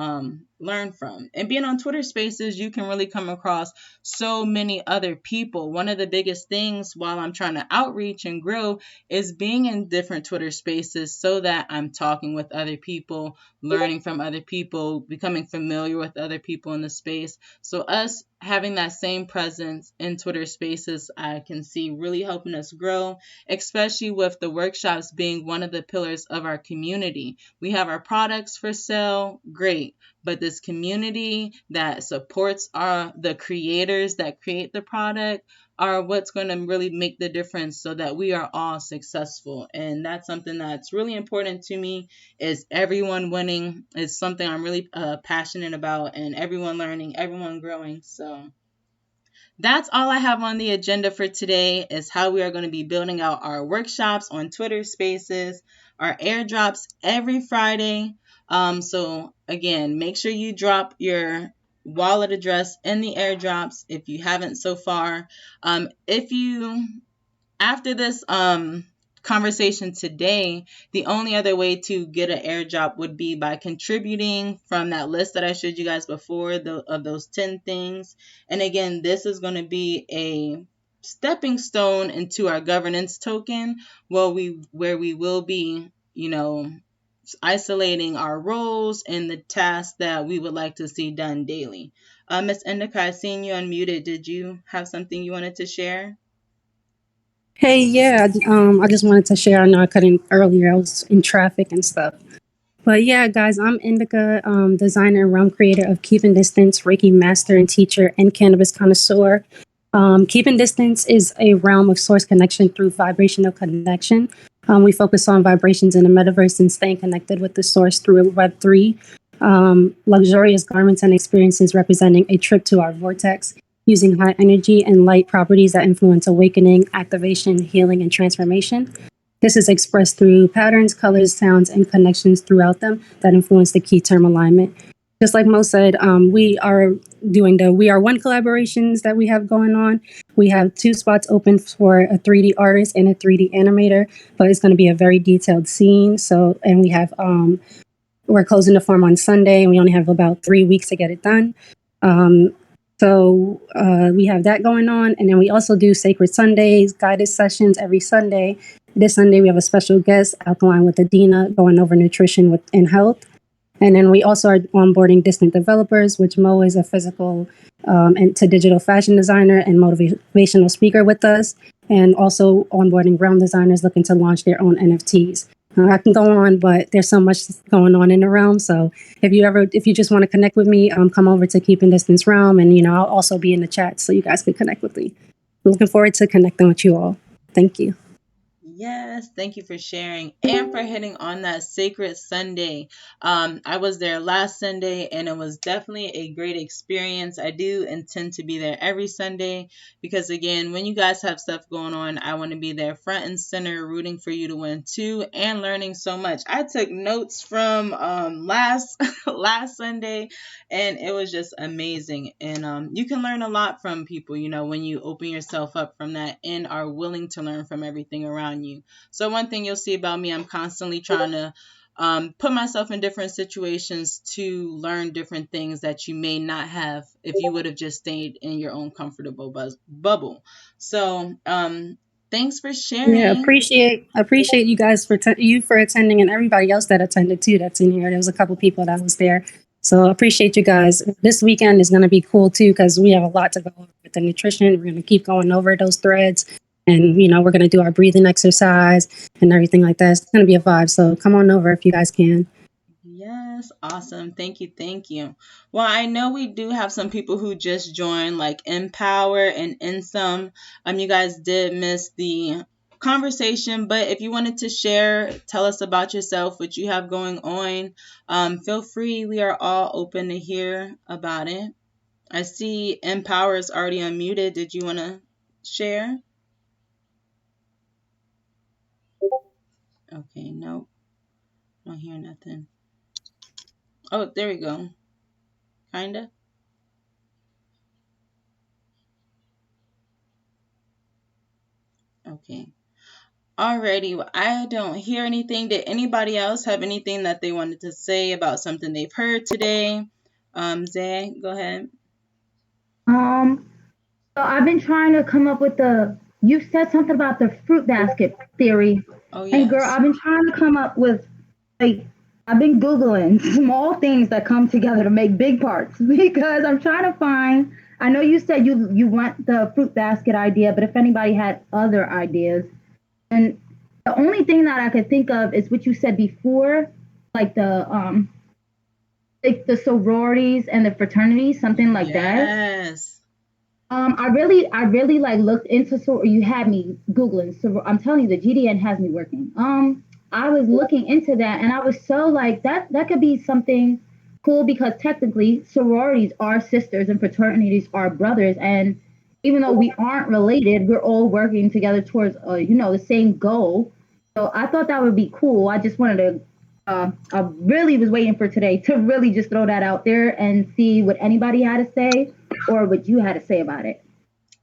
A: learn from. And being on Twitter Spaces, you can really come across so many other people. One of the biggest things while I'm trying to outreach and grow is being in different Twitter Spaces so that I'm talking with other people, learning from other people, becoming familiar with other people in the space. So us having that same presence in Twitter Spaces, I can see really helping us grow, especially with the workshops being one of the pillars of our community. We have our products for sale, great, but this community that supports the creators that create the product are what's going to really make the difference so that we are all successful. And that's something that's really important to me, is everyone winning. It's something I'm really passionate about, and everyone learning, everyone growing. So that's all I have on the agenda for today, is how we are going to be building out our workshops on Twitter Spaces, our airdrops every Friday. So again, make sure you drop your wallet address in the airdrops if you haven't so far. After this conversation today, the only other way to get an airdrop would be by contributing from that list that I showed you guys before, of those 10 things. And again, this is going to be a stepping stone into our governance token, where we will be, isolating our roles and the tasks that we would like to see done daily. Ms. Indica, I seen you unmuted. Did you have something you wanted to share?
J: Hey, yeah, I just wanted to share. I know I couldn't earlier. I was in traffic and stuff. But yeah, guys, I'm Indica, designer and realm creator of Keeping Distance, Reiki master and teacher, and cannabis connoisseur. Keeping Distance is a realm of source connection through vibrational connection. We focus on vibrations in the metaverse and staying connected with the source through Web3. Luxurious garments and experiences representing a trip to our vortex, using high energy and light properties that influence awakening, activation, healing, and transformation. This is expressed through patterns, colors, sounds, and connections throughout them that influence the key term alignment. Just like Mo said, we are doing the We Are One collaborations that we have going on. We have 2 spots open for a 3D artist and a 3D animator, but it's going to be a very detailed scene. So, and we have, we're closing the form on Sunday, and we only have about 3 weeks to get it done. So we have that going on. And then we also do Sacred Sundays, guided sessions every Sunday. This Sunday, we have a special guest, Alkaline with Adina, going over nutrition and health. And then we also are onboarding distant developers, which Mo is a physical and to digital fashion designer and motivational speaker with us. And also onboarding realm designers looking to launch their own NFTs. I can go on, but there's so much going on in the realm. So if you just want to connect with me, come over to Keeping Distance Realm, and I'll also be in the chat so you guys can connect with me. I'm looking forward to connecting with you all. Thank you.
A: Yes, thank you for sharing and for hitting on that sacred Sunday. I was there last Sunday and it was definitely a great experience. I do intend to be there every Sunday because, again, when you guys have stuff going on, I want to be there front and center, rooting for you to win too, and learning so much. I took notes from last last Sunday, and it was just amazing. And you can learn a lot from people, when you open yourself up from that and are willing to learn from everything around you. So one thing you'll see about me, I'm constantly trying to put myself in different situations to learn different things that you may not have if you would have just stayed in your own comfortable bubble. So thanks for
J: Yeah,
A: sharing.
J: appreciate you guys for attending, and everybody else that attended too. That's in here. There was a couple people that was there, so appreciate you guys. This weekend is going to be cool too because we have a lot to go over with the nutrition. We're going to keep going over those threads, and we're going to do our breathing exercise and everything like that. It's going to be a vibe. So come on over if you guys can.
A: Yes, awesome. Thank you. Thank you. Well, I know we do have some people who just joined, like Empower and Insome. You guys did miss the conversation, but if you wanted to share, tell us about yourself, what you have going on, feel free. We are all open to hear about it. I see Empower is already unmuted. Did you want to share? Okay, nope. Don't hear nothing. Oh, there we go. Kinda. Okay. Alrighty, well, I don't hear anything. Did anybody else have anything that they wanted to say about something they've heard today? Zay, go ahead.
I: So I've been trying to come up with you said something about the fruit basket theory.
A: Oh,
I: And girl,
A: yes.
I: I've been trying to come up with, like, I've been Googling small things that come together to make big parts because I'm trying to find, I know you said you want the fruit basket idea, but if anybody had other ideas. And the only thing that I could think of is what you said before, like the sororities and the fraternities, something like that.
A: Yes.
I: I really like looked into you had me Googling. So I'm telling you, the GDN has me working. I was looking into that and I was so like that could be something cool because technically sororities are sisters and fraternities are brothers. And even though we aren't related, we're all working together towards the same goal. So I thought that would be cool. I just wanted to I really was waiting for today to really just throw that out there and see what anybody had to say or what you had to say about it.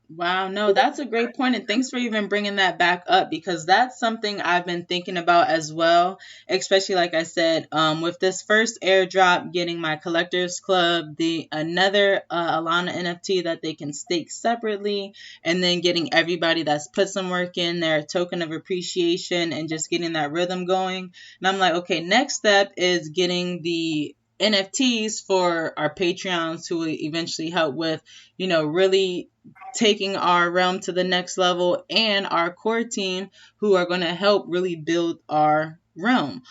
A: Wow, no, that's a great point, and thanks for even bringing that back up because that's something I've been thinking about as well, especially like I said, with this first airdrop, getting my collectors club, the another Alana NFT that they can stake separately, and then getting everybody that's put some work in their token of appreciation and just getting that rhythm going. And I'm like, okay, next step is getting the NFTs for our Patreons who will eventually help with, really taking our realm to the next level, and our core team who are going to help really build our realm.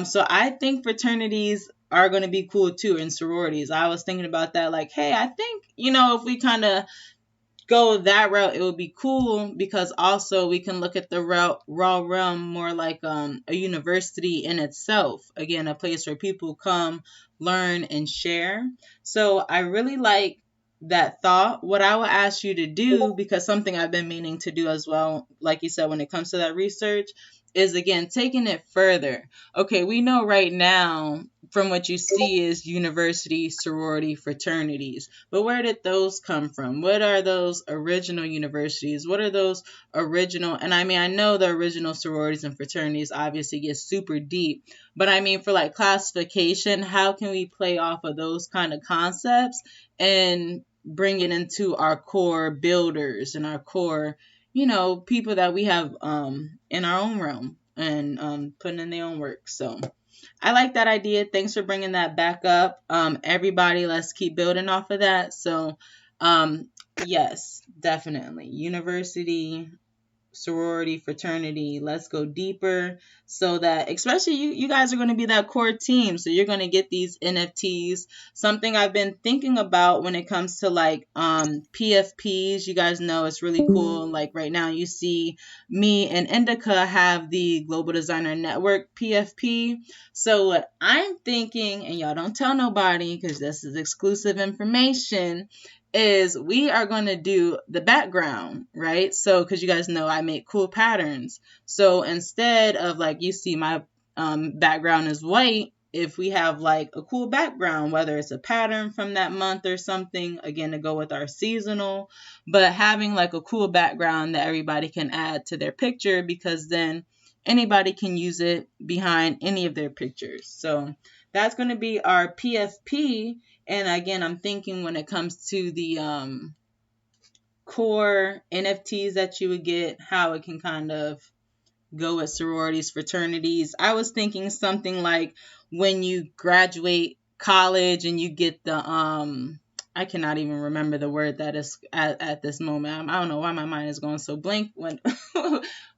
A: So I think fraternities are going to be cool too, and sororities. I was thinking about that, like, hey, I think, if we kind of go that route, it would be cool because also we can look at the raw realm more like a university in itself. Again, a place where people come, learn, and share. So I really like that thought. What I will ask you to do, because something I've been meaning to do as well, like you said, when it comes to that research, is again taking it further. Okay, we know right now from what you see is university, sorority, fraternities. But where did those come from? What are those original universities? What are those original? And I mean, I know the original sororities and fraternities obviously get super deep, but I mean, for like classification, how can we play off of those kind of concepts and bring it into our core builders and our core, people that we have in our own realm and putting in their own work. So I like that idea. Thanks for bringing that back up. Everybody, let's keep building off of that. So, yes, definitely. University, sorority, fraternity, let's go deeper, so that especially you guys are going to be that core team, so you're going to get these NFTs. Something I've been thinking about when it comes to like PFPs, you guys know it's really cool. Like right now you see me and Indica have the Global Designer Network PFP. So what I'm thinking, and y'all don't tell nobody because this is exclusive information, is we are going to do the background, right? So, because you guys know I make cool patterns. So instead of like you see my background is white, if we have like a cool background, whether it's a pattern from that month or something, again, to go with our seasonal, but having like a cool background that everybody can add to their picture, because then anybody can use it behind any of their pictures. So that's going to be our PFP. And again, I'm thinking when it comes to the core NFTs that you would get, how it can kind of go with sororities, fraternities. I was thinking something like when you graduate college and you get the I cannot even remember the word that is at this moment. I don't know why my mind is going so blank when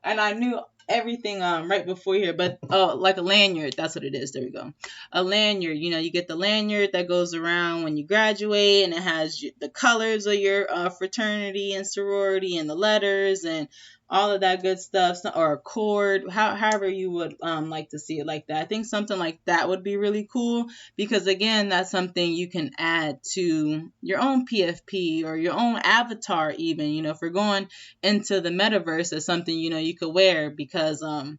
A: and I knew everything right before here, but like a lanyard, that's what it is. There we go. A lanyard, you know, you get the lanyard that goes around when you graduate, and it has the colors of your fraternity and sorority and the letters and all of that good stuff, or a cord, however you would like to see it like that. I think something like that would be really cool, because again, that's something you can add to your own PFP or your own avatar even, you know, if we're going into the metaverse, as something, you know, you could wear, because I'm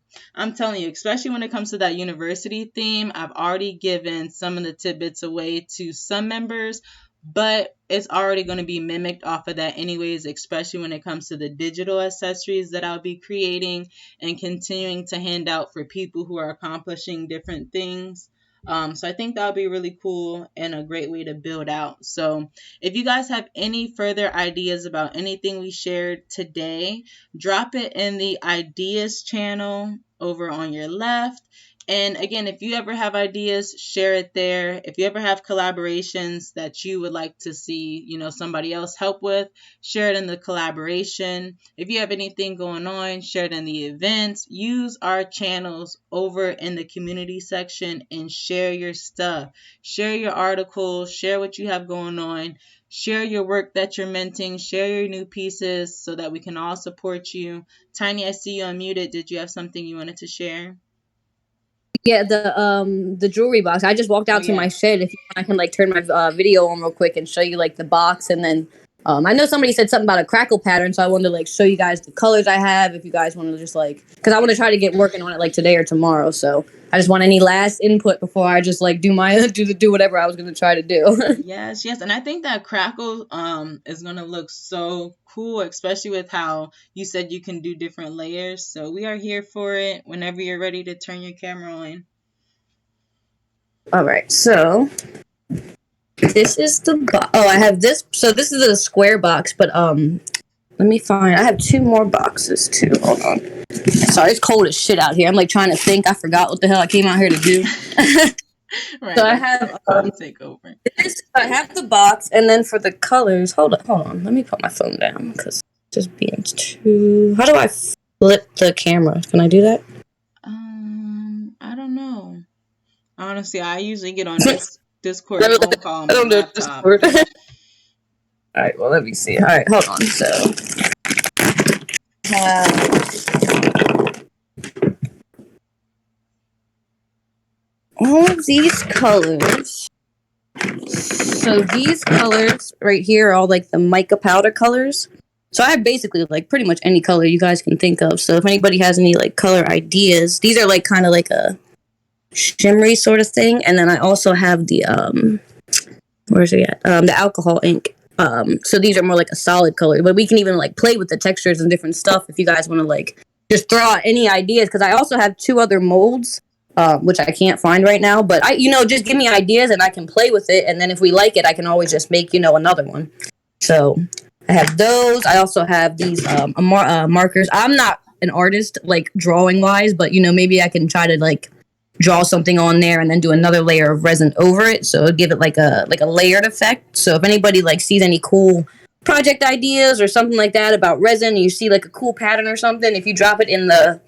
A: telling you, especially when it comes to that university theme, I've already given some of the tidbits away to some members, but it's already going to be mimicked off of that anyways, especially when it comes to the digital accessories that I'll be creating and continuing to hand out for people who are accomplishing different things. So I think that'll be really cool and a great way to build out. So if you guys have any further ideas about anything we shared today, drop it in the ideas channel over on your left. And again, if you ever have ideas, share it there. If you ever have collaborations that you would like to see, you know, somebody else help with, share it in the collaboration. If you have anything going on, share it in the events. Use our channels over in the community section and share your stuff. Share your articles, share what you have going on. Share your work that you're minting, share your new pieces so that we can all support you. Tiny, I see you unmuted. Did you have something you wanted to share?
H: Yeah, the jewelry box. I just walked out to my shed. If you want, I can like turn my video on real quick and show you like the box, and then I know somebody said something about a crackle pattern, so I wanted to like show you guys the colors I have. If you guys want to just like, because I want to try to get working on it like today or tomorrow. So I just want any last input before I just like do whatever I was gonna try to do.
A: Yes, and I think that crackle is gonna look so cool, especially with how you said you can do different layers. So we are here for it whenever you're ready to turn your camera on.
H: All right, so this is the box. Oh, I have this. So this is a square box, but let me find. I have two more boxes too. Hold on. Sorry, it's cold as shit out here. I'm like trying to think. I forgot what the hell I came out here to do.
A: Right.
H: So I have
A: take over.
H: this. I have the box, and then for the colors, hold on. Let me put my phone down because it's just being too. How do I flip the camera? Can I do that?
A: I don't know. Honestly, I usually get on Discord phone call on
H: I
A: my
H: don't know
A: laptop.
H: Discord. All right. Well, let me see. All right, hold on. So. All of these colors. So these colors right here are all like the mica powder colors. So I have basically like pretty much any color you guys can think of. So if anybody has any like color ideas, these are like kind of like a shimmery sort of thing. And then I also have the where's it at? The alcohol ink. So these are more like a solid color, but we can even like play with the textures and different stuff if you guys want to like just throw out any ideas. Because I also have two other molds. Which I can't find right now, but just give me ideas and I can play with it. And then if we like it, I can always just make, another one. So I have those. I also have these markers. I'm not an artist, like drawing wise, but maybe I can try to like draw something on there and then do another layer of resin over it. So it'll give it like a layered effect. So if anybody like sees any cool project ideas or something like that about resin, and you see like a cool pattern or something, if you drop it in the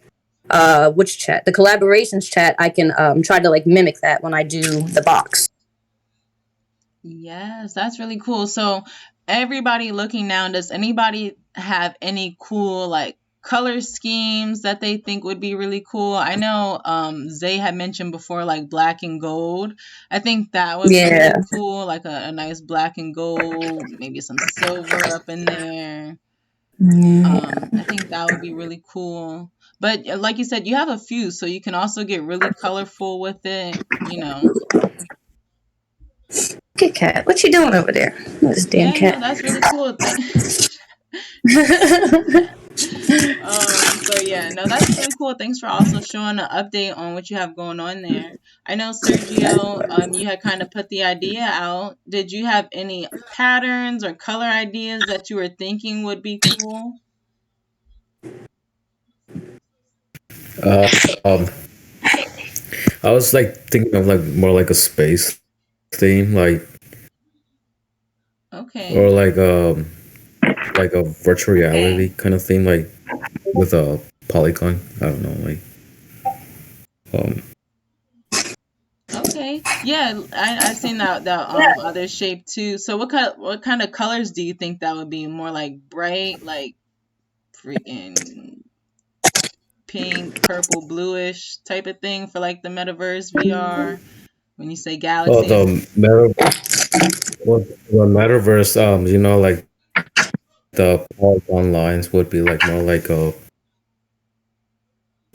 H: which chat, the collaborations chat, I can try to like mimic that when I do the box.
A: Yes, that's really cool. So everybody looking now, does anybody have any cool like color schemes that they think would be really cool? I know Zay had mentioned before like black and gold. I think that would be really cool, like a nice black and gold, maybe some silver up in there. I think that would be really cool. But like you said, you have a few, so you can also get really colorful with it, you know.
H: Kit Kat, what you doing over there? This damn
A: Yeah, no,
H: cat.
A: that's really cool. So yeah, no, that's really cool. Thanks for also showing an update on what you have going on there. I know Sergio, you had kind of put the idea out. Did you have any patterns or color ideas that you were thinking would be cool?
G: Um, I was like thinking of like more like a space theme, like
A: Okay.
G: or like a virtual reality kind of theme, like with a polygon. I don't know, like
A: Okay. Yeah, I seen that other shape too. So what kind of colors do you think that would be? More like bright, like freaking pink, purple, bluish type of thing for like the metaverse VR when you say
G: oh
A: galaxy?
G: the metaverse. You know, like the polygon lines would be like more like a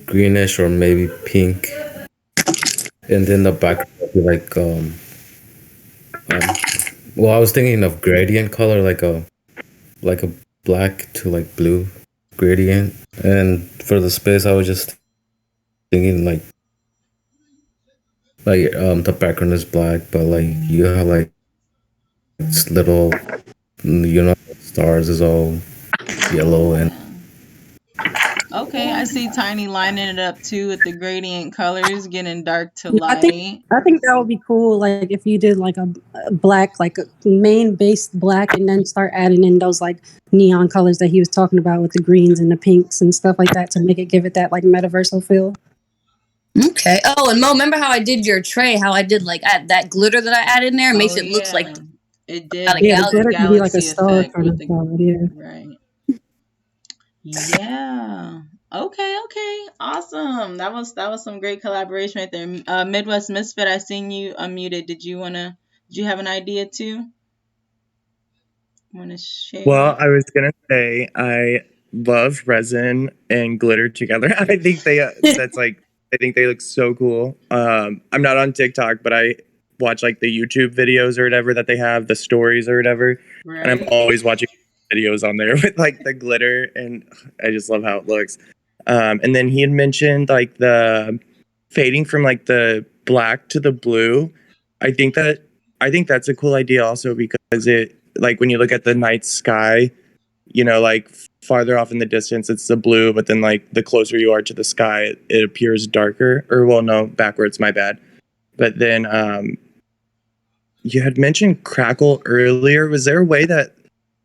G: greenish or maybe pink, and then the background would be like well, I was thinking of gradient color, like a black to like blue gradient, and for the space, I was just thinking like the background is black, but like you have like little, you know, stars is all yellow and
A: Okay, I see Tiny lining it up too with the gradient colors, getting dark to
J: Yeah,
A: light.
J: I think that would be cool. Like if you did like a black, like a main base black, and then start adding in those like neon colors that he was talking about with the greens and the pinks and stuff like that to make it give it that like metaversal feel.
H: Okay. Oh, and Mo, remember how I did your tray? How I did like that glitter that I added in there makes
A: Oh
H: it looks like
A: yeah, it did
H: got a
A: give
J: Yeah, the
A: it the
J: glitter could be like a
A: galaxy
J: star
A: effect
J: kind
A: with
J: of
A: the
J: color. Yeah.
A: right. Yeah. Okay, okay. Awesome. That was some great collaboration right there. Midwest Misfit, I seen you unmuted. Did you have an idea too? Want to share?
E: Well, I was gonna say I love resin and glitter together. I think I think they look so cool. I'm not on TikTok, but I watch like the YouTube videos or whatever that they have, the stories or whatever, and I'm
A: Right.
E: always watching videos on there with like the glitter, and I just love how it looks. And then he had mentioned like the fading from like the black to the blue. I think that I think that's a cool idea also because it like when you look at the night sky, you know, like farther off in the distance it's the blue, but then like the closer you are to the sky, it appears darker. Or well, no, backwards, my bad. But then you had mentioned crackle earlier. Was there a way that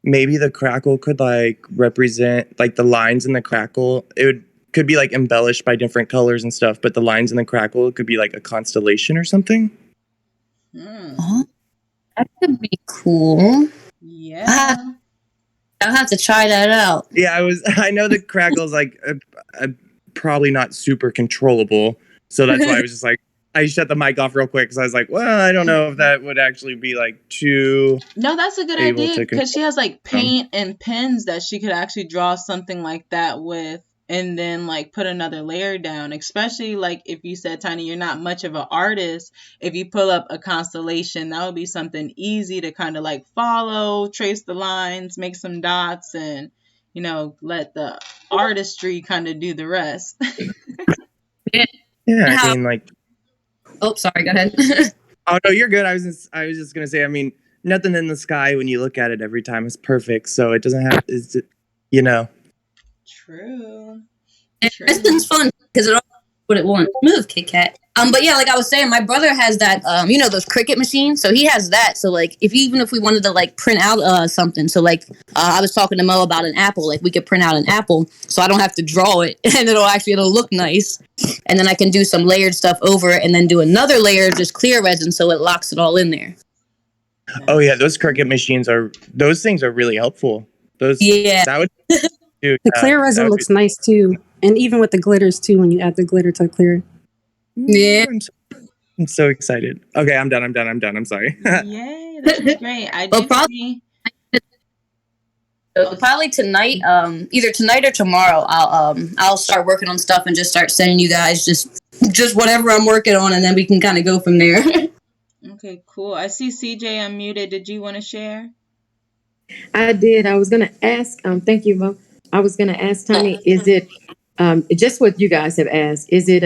E: maybe the crackle could like represent like the lines in the crackle? Could be like embellished by different colors and stuff, but the lines in the crackle could be like a constellation or something.
H: Oh, that could be cool.
A: Yeah.
H: I'll have to try that out.
E: Yeah, I know the crackle's like probably not super controllable, so that's why I was just like, I shut the mic off real quick because I was like, well, I don't know if that would actually be like too
A: No, that's a good
E: able
A: idea
E: to
A: because she
E: control
A: has like
E: them.
A: paint and pens that she could actually draw something like that with and then like put another layer down. Especially like if you said, Tiny, you're not much of an artist. If you pull up a constellation, that would be something easy to kind of like follow, trace the lines, make some dots, and let the artistry kind of do the rest.
E: Yeah, I mean, like,
H: Oh, sorry. Go ahead.
E: oh no, you're good. I was just gonna say, I mean, nothing in the sky when you look at it every time is perfect, so it doesn't have, you know.
A: True.
H: This is fun because what it wants. Move, Kit Kat. But yeah, like I was saying, my brother has that, those Cricut machines. So he has that. So like, even if we wanted to like print out something, so like I was talking to Mo about an apple. Like we could print out an apple, so I don't have to draw it, and it'll look nice. And then I can do some layered stuff over it, and then do another layer of just clear resin, so it locks it all in there.
E: Oh yeah, those Cricut machines those things are really helpful. That would do.
J: The clear resin looks nice too, and even with the glitters too. When you add the glitter to clear.
H: Yeah.
E: I'm so excited. Okay, I'm done. I'm sorry.
A: Yay, this is great. I do see.
H: So probably tonight, either tonight or tomorrow, I'll start working on stuff and just start sending you guys just whatever I'm working on, and then we can kind of go from there.
A: Okay, cool. I see CJ unmuted. Did you want to share?
F: I did. I was going to ask. Thank you, Mo. I was going to ask Tiny. Is it just what you guys have asked? Is it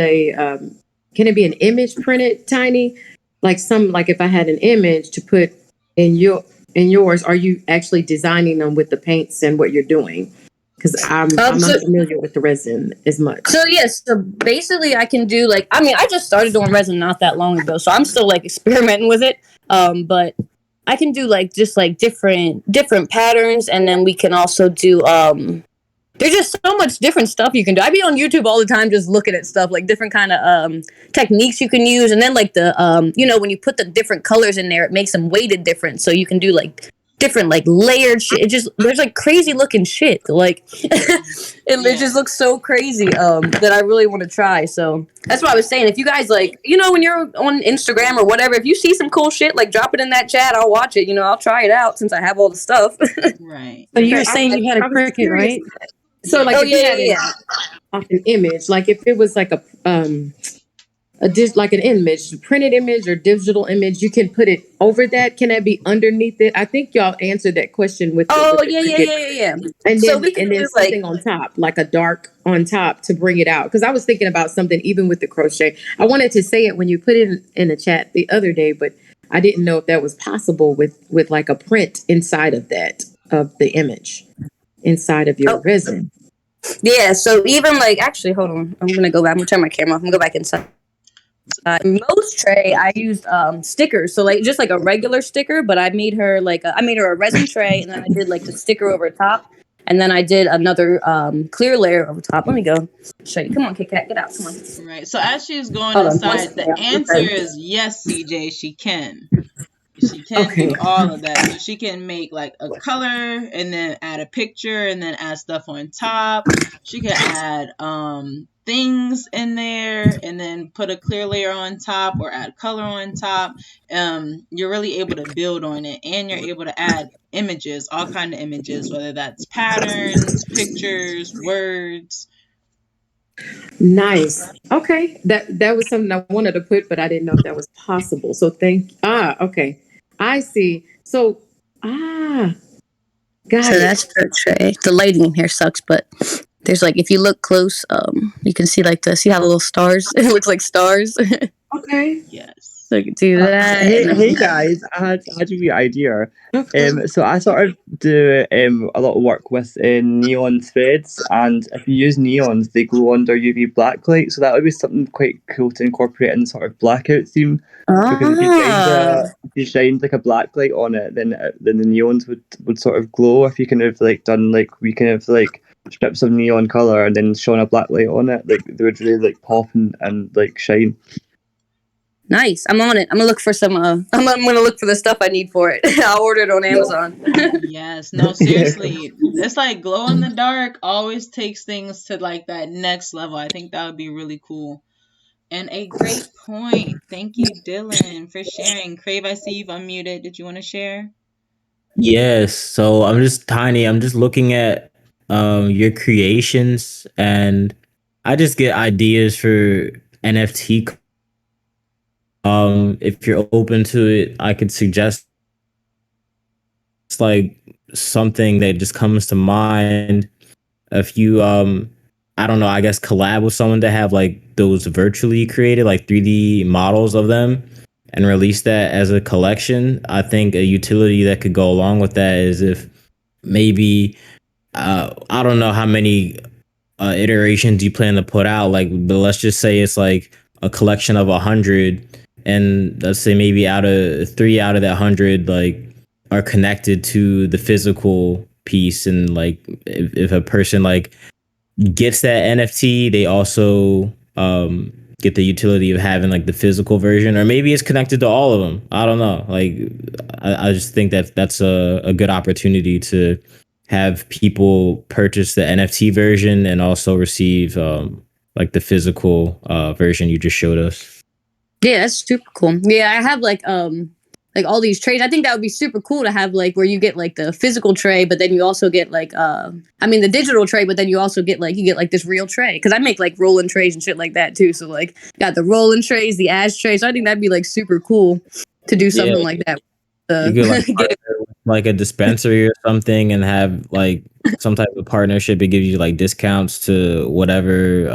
F: can it be an image printed, Tiny? Like if I had an image to put in yours, are you actually designing them with the paints and what you're doing? Because I'm not familiar with the resin as much.
H: So yes, so basically I can do I just started doing resin not that long ago, so I'm still like experimenting with it. But I can do just different patterns, and then we can also do there's just so much different stuff you can do. I be on YouTube all the time just looking at stuff, like different kind of techniques you can use. And then like the, when you put the different colors in there, it makes them weighted different. So you can do like different like layered shit. There's like crazy looking shit. Like it just looks so crazy that I really want to try. So that's what I was saying. If you guys when you're on Instagram or whatever, if you see some cool shit, like drop it in that chat. I'll watch it. I'll try it out since I have all the stuff.
A: Right.
J: So you were saying you had a Cricut, right?
F: So like if you had it off an image, like if it was like like an image, printed image or digital image, you can put it over that. Can that be underneath it? I think y'all answered that question with
H: yeah.
F: And then something on top, like a dark on top to bring it out. Because I was thinking about something even with the crochet. I wanted to say it when you put it in the chat the other day, but I didn't know if that was possible with like a print inside of the image inside of your resin.
H: Yeah, so even actually, hold on. I'm gonna go back. I'm gonna turn my camera off. I'm gonna go back inside. Most tray, I used stickers, so just like a regular sticker, but I made her a resin tray, and then I did the sticker over top, and then I did another clear layer over top. Let me go show you. Come on, Kit Kat, get out. Come on.
A: Right. So as she's going inside, the answer is yes, CJ. She can. She can do all of that. So she can make a color and then add a picture and then add stuff on top. She can add things in there and then put a clear layer on top or add color on top. You're really able to build on it, and you're able to add images, all kind of images, whether that's patterns, pictures, words.
F: Nice. Okay. That was something I wanted to put, but I didn't know if that was possible. So okay. I see. So, got it.
H: That's her tray. The lighting in here sucks, but there's if you look close, you can see see how the little stars, it looks like stars.
F: Okay.
A: Yes.
H: So you can do that.
D: Hey guys, I had a wee idea. So I sort of do a lot of work with neon threads, and if you use neons, they glow under UV blacklight. So that would be something quite cool to incorporate in sort of blackout theme. Because if you shined a black light on it, then the neons would sort of glow. If you kind of done we kind of strips of neon color and then shone a black light on it, they would really pop and shine.
H: Nice. I'm on it. I'm gonna look for some. I'm gonna look for the stuff I need for it. I'll order it on Amazon.
A: Yes. No, seriously. It's glow in the dark always takes things to that next level. I think that would be really cool. And a great point. Thank you, Dylan, for sharing. Crave, I see you've unmuted. Did you want to share?
B: Yes. So I'm just looking at your creations, and I just get ideas for NFT. If you're open to it, I could suggest something that just comes to mind. If you I don't know, I guess collab with someone to have those virtually created 3D models of them and release that as a collection. I think a utility that could go along with that is if maybe I don't know how many iterations you plan to put out. Like, but let's just say it's like a collection of 100, and let's say maybe out of 3 out of that 100 like are connected to the physical piece, and like if a person like gets that NFT, they also get the utility of having like the physical version, or maybe it's connected to all of them. I don't know. Like, I just think that that's a good opportunity to have people purchase the NFT version and also receive like the physical version you just showed us.
H: Yeah, that's super cool. Yeah, I have like all these trays. I think that would be super cool to have like where you get like the physical tray, but then you also get like I mean the digital tray, but then you also get like this real tray. Cause I make like rolling trays and shit like that too. So like got the rolling trays, the ashtrays. So I think that'd be like super cool to do
B: Yeah,
H: something like that.
B: you could like
H: Get
B: partner with, like a dispensary or something, and have like some type of partnership. It gives you like discounts to whatever.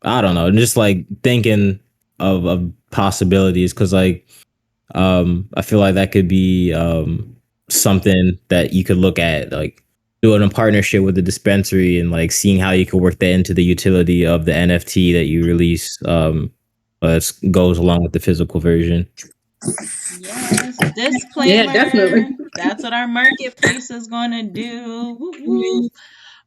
B: I don't know. Just like thinking of possibilities, because like I feel like that could be something that you could look at, like doing a partnership with the dispensary and like seeing how you could work that into the utility of the NFT that you release. Goes along with the physical version.
A: Yes,
H: yeah, definitely.
A: disclaimer. That's what our marketplace is going to do. Woo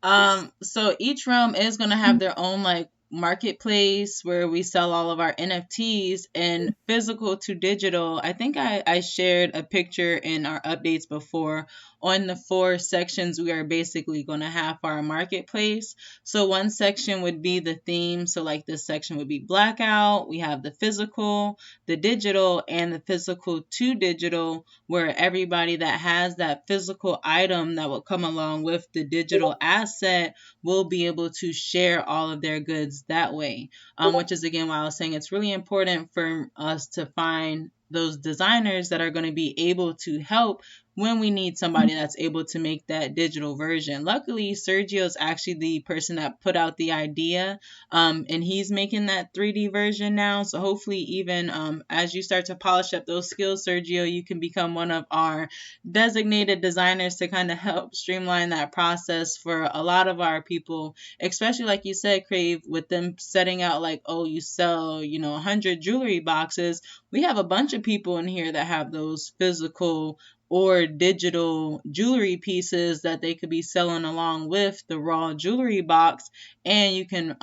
A: woo. So each realm is going to have their own like marketplace where we sell all of our NFTs, and physical to digital. I think I shared a picture in our updates before. On the 4 sections we are basically going to have for our marketplace. So one section would be the theme. So like this section would be blackout. We have the physical, the digital, and the physical to digital, where everybody that has that physical item that will come along with the digital asset will be able to share all of their goods that way. Which is again why I was saying it's really important for us to find those designers that are going to be able to help when we need somebody that's able to make that digital version. Luckily, Sergio is actually the person that put out the idea, and he's making that 3D version now. So hopefully, even as you start to polish up those skills, Sergio, you can become one of our designated designers to kind of help streamline that process for a lot of our people, especially like you said, Crave, with them setting out like, oh, you sell, 100 jewelry boxes. We have a bunch of people in here that have those physical or digital jewelry pieces that they could be selling along with the raw jewelry box, and you can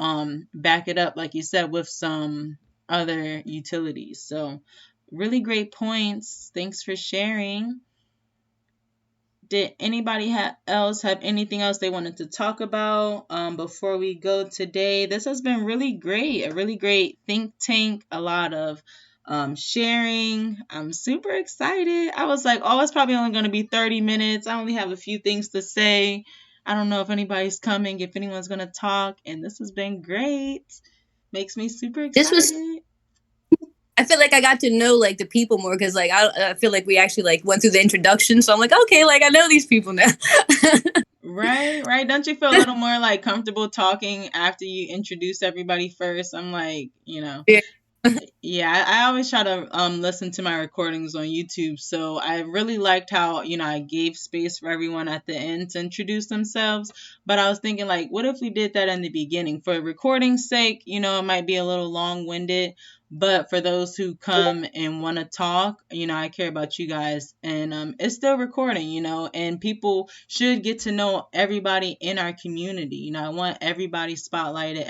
A: back it up like you said with some other utilities. So really great points. Thanks for sharing. Did anybody else have anything else they wanted to talk about before we go today? This has been really great, a really great think tank, a lot of sharing. I'm super excited. I was like, oh, it's probably only going to be 30 minutes. I only have a few things to say. I don't know if anybody's coming, if anyone's going to talk, and this has been great. Makes me super
H: This was
A: excited.
H: I feel like I got to know like the people more because like I feel like we actually like went through the introduction, so I'm like, okay, like I know these people now.
A: Right. Don't you feel a little more like comfortable talking after you introduce everybody first? I'm like,
H: Yeah.
A: yeah, I always try to listen to my recordings on YouTube. So I really liked how, I gave space for everyone at the end to introduce themselves. But I was thinking like, what if we did that in the beginning? For recording's sake, it might be a little long-winded. But for those who come and want to talk, I care about you guys. And it's still recording, and people should get to know everybody in our community. I want everybody spotlighted,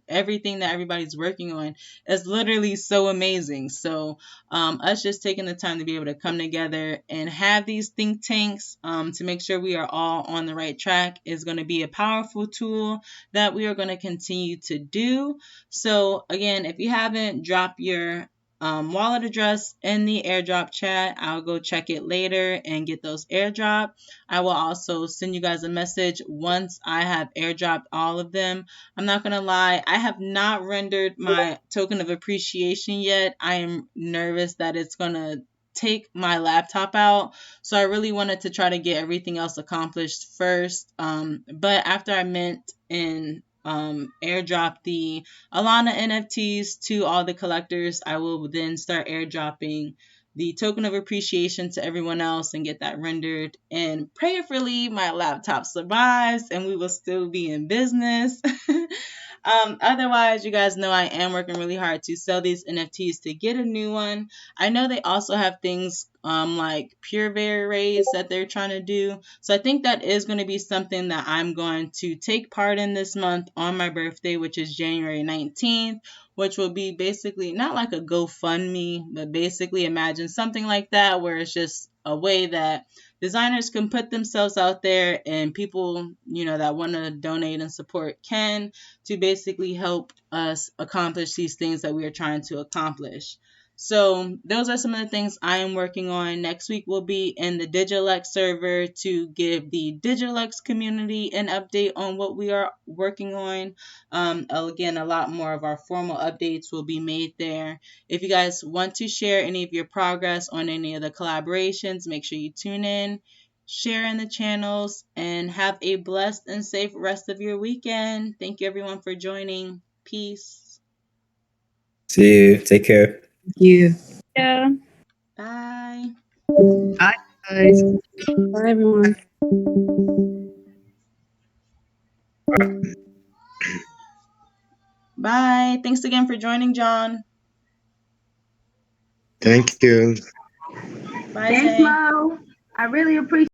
A: everything that everybody's working on is literally so amazing. So us just taking the time to be able to come together and have these think tanks to make sure we are all on the right track is going to be a powerful tool that we are going to continue to do. So again, if you haven't, drop your wallet address in the airdrop chat. I'll go check it later and get those airdrop. I will also send you guys a message once I have airdropped all of them. I'm not going to lie, I have not rendered my token of appreciation yet. I am nervous that it's going to take my laptop out. So I really wanted to try to get everything else accomplished first. But after I mint and airdrop the Alana NFTs to all the collectors, I will then start airdropping the token of appreciation to everyone else and get that rendered. And prayerfully, my laptop survives and we will still be in business. Otherwise, you guys know I am working really hard to sell these NFTs to get a new one. I know they also have things like pure vary raids that they're trying to do. So I think that is going to be something that I'm going to take part in this month on my birthday, which is January 19th, which will be basically not like a GoFundMe, but basically imagine something like that where it's just a way that designers can put themselves out there and people, that want to donate and support can, to basically help us accomplish these things that we are trying to accomplish. So those are some of the things I am working on. Next week we'll be in the Digilex server to give the Digilex community an update on what we are working on. Again, a lot more of our formal updates will be made there. If you guys want to share any of your progress on any of the collaborations, make sure you tune in, share in the channels, and have a blessed and safe rest of your weekend. Thank you everyone for joining. Peace.
B: See you. Take care.
F: Thank you.
J: Yeah.
A: Bye.
D: Bye, guys.
J: Bye, everyone.
A: Bye. Thanks again for joining, John.
C: Thank you.
A: Bye,
I: Thanks,
A: Tay.
I: Mo. I really appreciate